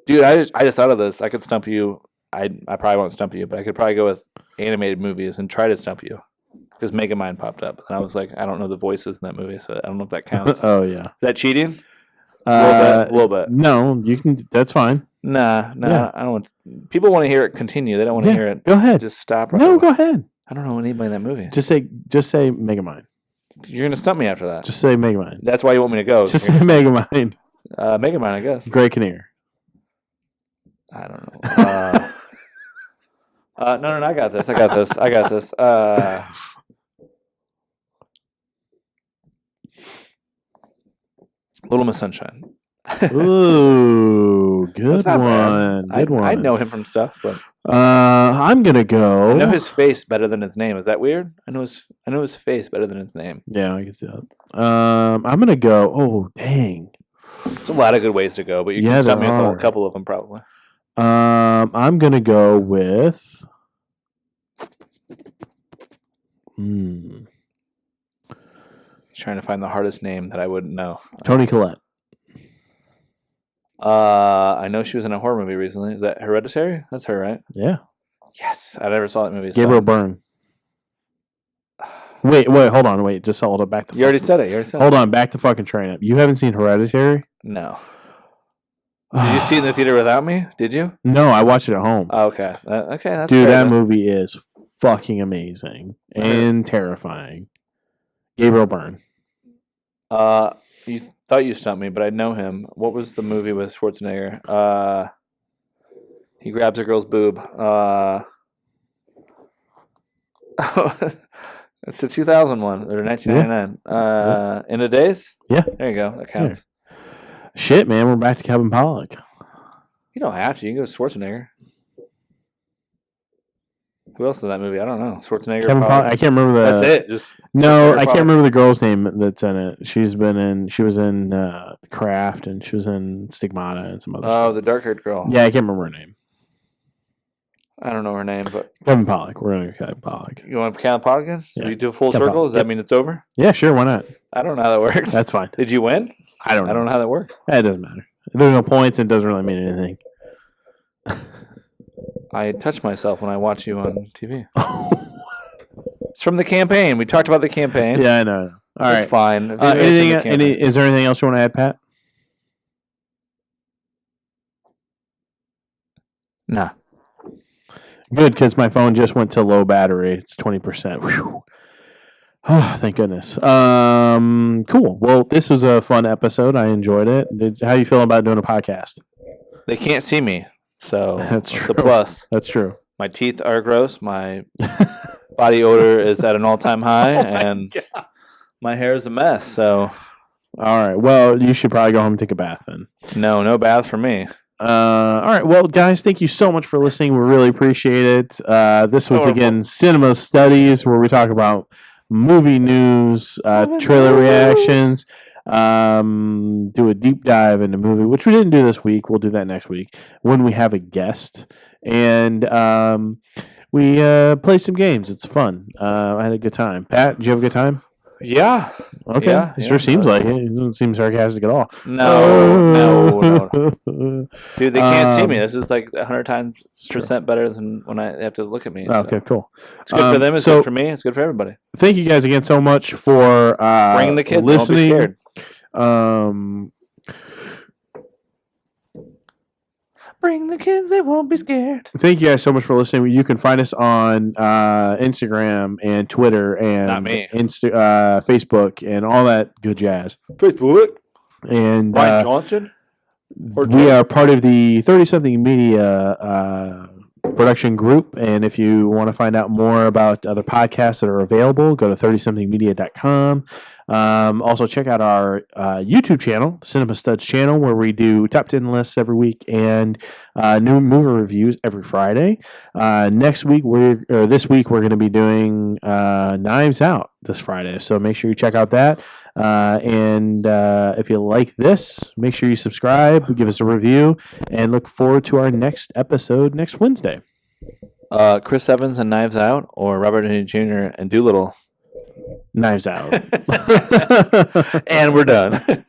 Dude, I just thought of this. I could stump you. I probably won't stump you, but I could probably go with animated movies and try to stump you. Because Megamind popped up. And I was like, I don't know the voices in that movie, so I don't know if that counts. Oh, yeah. Is that cheating? A little bit. No, you can. That's fine. Nah. Yeah. I don't want. People want to hear it continue. They don't want to hear it. Go ahead. Just stop. No, go ahead. I don't know anybody in that movie. Just say Megamind. You're gonna stump me after that. Just say Megamind. That's why you want me to go. Just say Megamind. Megamind, I guess. Greg Kinnear. I don't know. No, I got this. Little Miss Sunshine. Ooh, good That's not one. bad. Good one. I know him from stuff, but I'm gonna go. I know his face better than his name. Is that weird? I know his face better than his name. Yeah, I can see that. I'm gonna go. Oh, dang. There's a lot of good ways to go, but you can stump me with a couple of them probably. I'm gonna go with. Trying to find the hardest name that I wouldn't know. Toni Collette. I know she was in a horror movie recently. Is that Hereditary? That's her, right? Yeah. Yes, I never saw that movie. Gabriel Byrne. Wait, hold on, just hold it back. You already said it. Hold on, back the fucking train up. You haven't seen Hereditary? No. Did you see it in the theater without me? Did you? No, I watched it at home. Oh, okay. Okay, that's dude. fair That movie is fucking amazing and terrifying. Gabriel Byrne. You thought you stumped me, but I know him. What was the movie with Schwarzenegger? He grabs a girl's boob. It's a 2001 or 1999. Yeah. In a Days? Yeah. There you go. That counts. Yeah. Shit, man. We're back to Kevin Pollak. You don't have to. You can go to Schwarzenegger. Who else in that movie? I don't know. Schwarzenegger. Kevin Pollak. I can't remember the. That's it. Just no, I can't remember the girl's name that's in it. She was in The Craft, and she was in Stigmata and some other. Oh, the dark-haired girl. Yeah, I can't remember her name. I don't know her name, but Kevin Pollak. We're gonna go Kevin Pollak. You want to count Pollak again? Yeah. We do a full Kevin circle. Pollak. Does that mean it's over? Yeah, sure. Why not? I don't know how that works. That's fine. Did you win? I don't know how that works. It doesn't matter. There's no points, and it doesn't really mean anything. I touch myself when I watch you on TV. It's from the campaign. We talked about the campaign. Yeah, I know. All right, it's fine. Is there anything else you want to add, Pat? Nah. Good, because my phone just went to low battery. It's 20%. Oh, thank goodness. Cool. Well, this was a fun episode. I enjoyed it. How you feel about doing a podcast? They can't see me, so that's true. A plus. That's true. My teeth are gross. My body odor is at an all-time high, and my hair is a mess. So, all right. Well, you should probably go home and take a bath then. No bath for me. All right. Well, guys, thank you so much for listening. We really appreciate it. This was, again, Cinema Studies, where we talk about movie news, trailer reactions, do a deep dive into movie, which we didn't do this week. We'll do that next week when we have a guest. And we play some games. It's fun. I had a good time. Pat, did you have a good time? Yeah. Okay. Yeah, it sure seems like it. It doesn't seem sarcastic at all. No. Dude, they can't see me. This is like 100% better than when I have to look at me. Okay, cool. It's good for them. It's good for me. It's good for everybody. Thank you guys again so much for bringing the kids. listening. Bring the kids, they won't be scared. Thank you guys so much for listening. You can find us on Instagram and Twitter and not me. Facebook and all that good jazz. Facebook and Ryan Johnson. We are part of the 30 Something Media production group. And if you want to find out more about other podcasts that are available, go to 30somethingmedia.com. Also, check out our YouTube channel, Cinema Studs channel, where we do top 10 lists every week and new movie reviews every Friday. This week, we're going to be doing Knives Out this Friday. So make sure you check out that. And if you like this, make sure you subscribe, give us a review, and look forward to our next episode next Wednesday. Chris Evans and Knives Out, or Robert Downey Jr. and Doolittle? Knives Out. And we're done.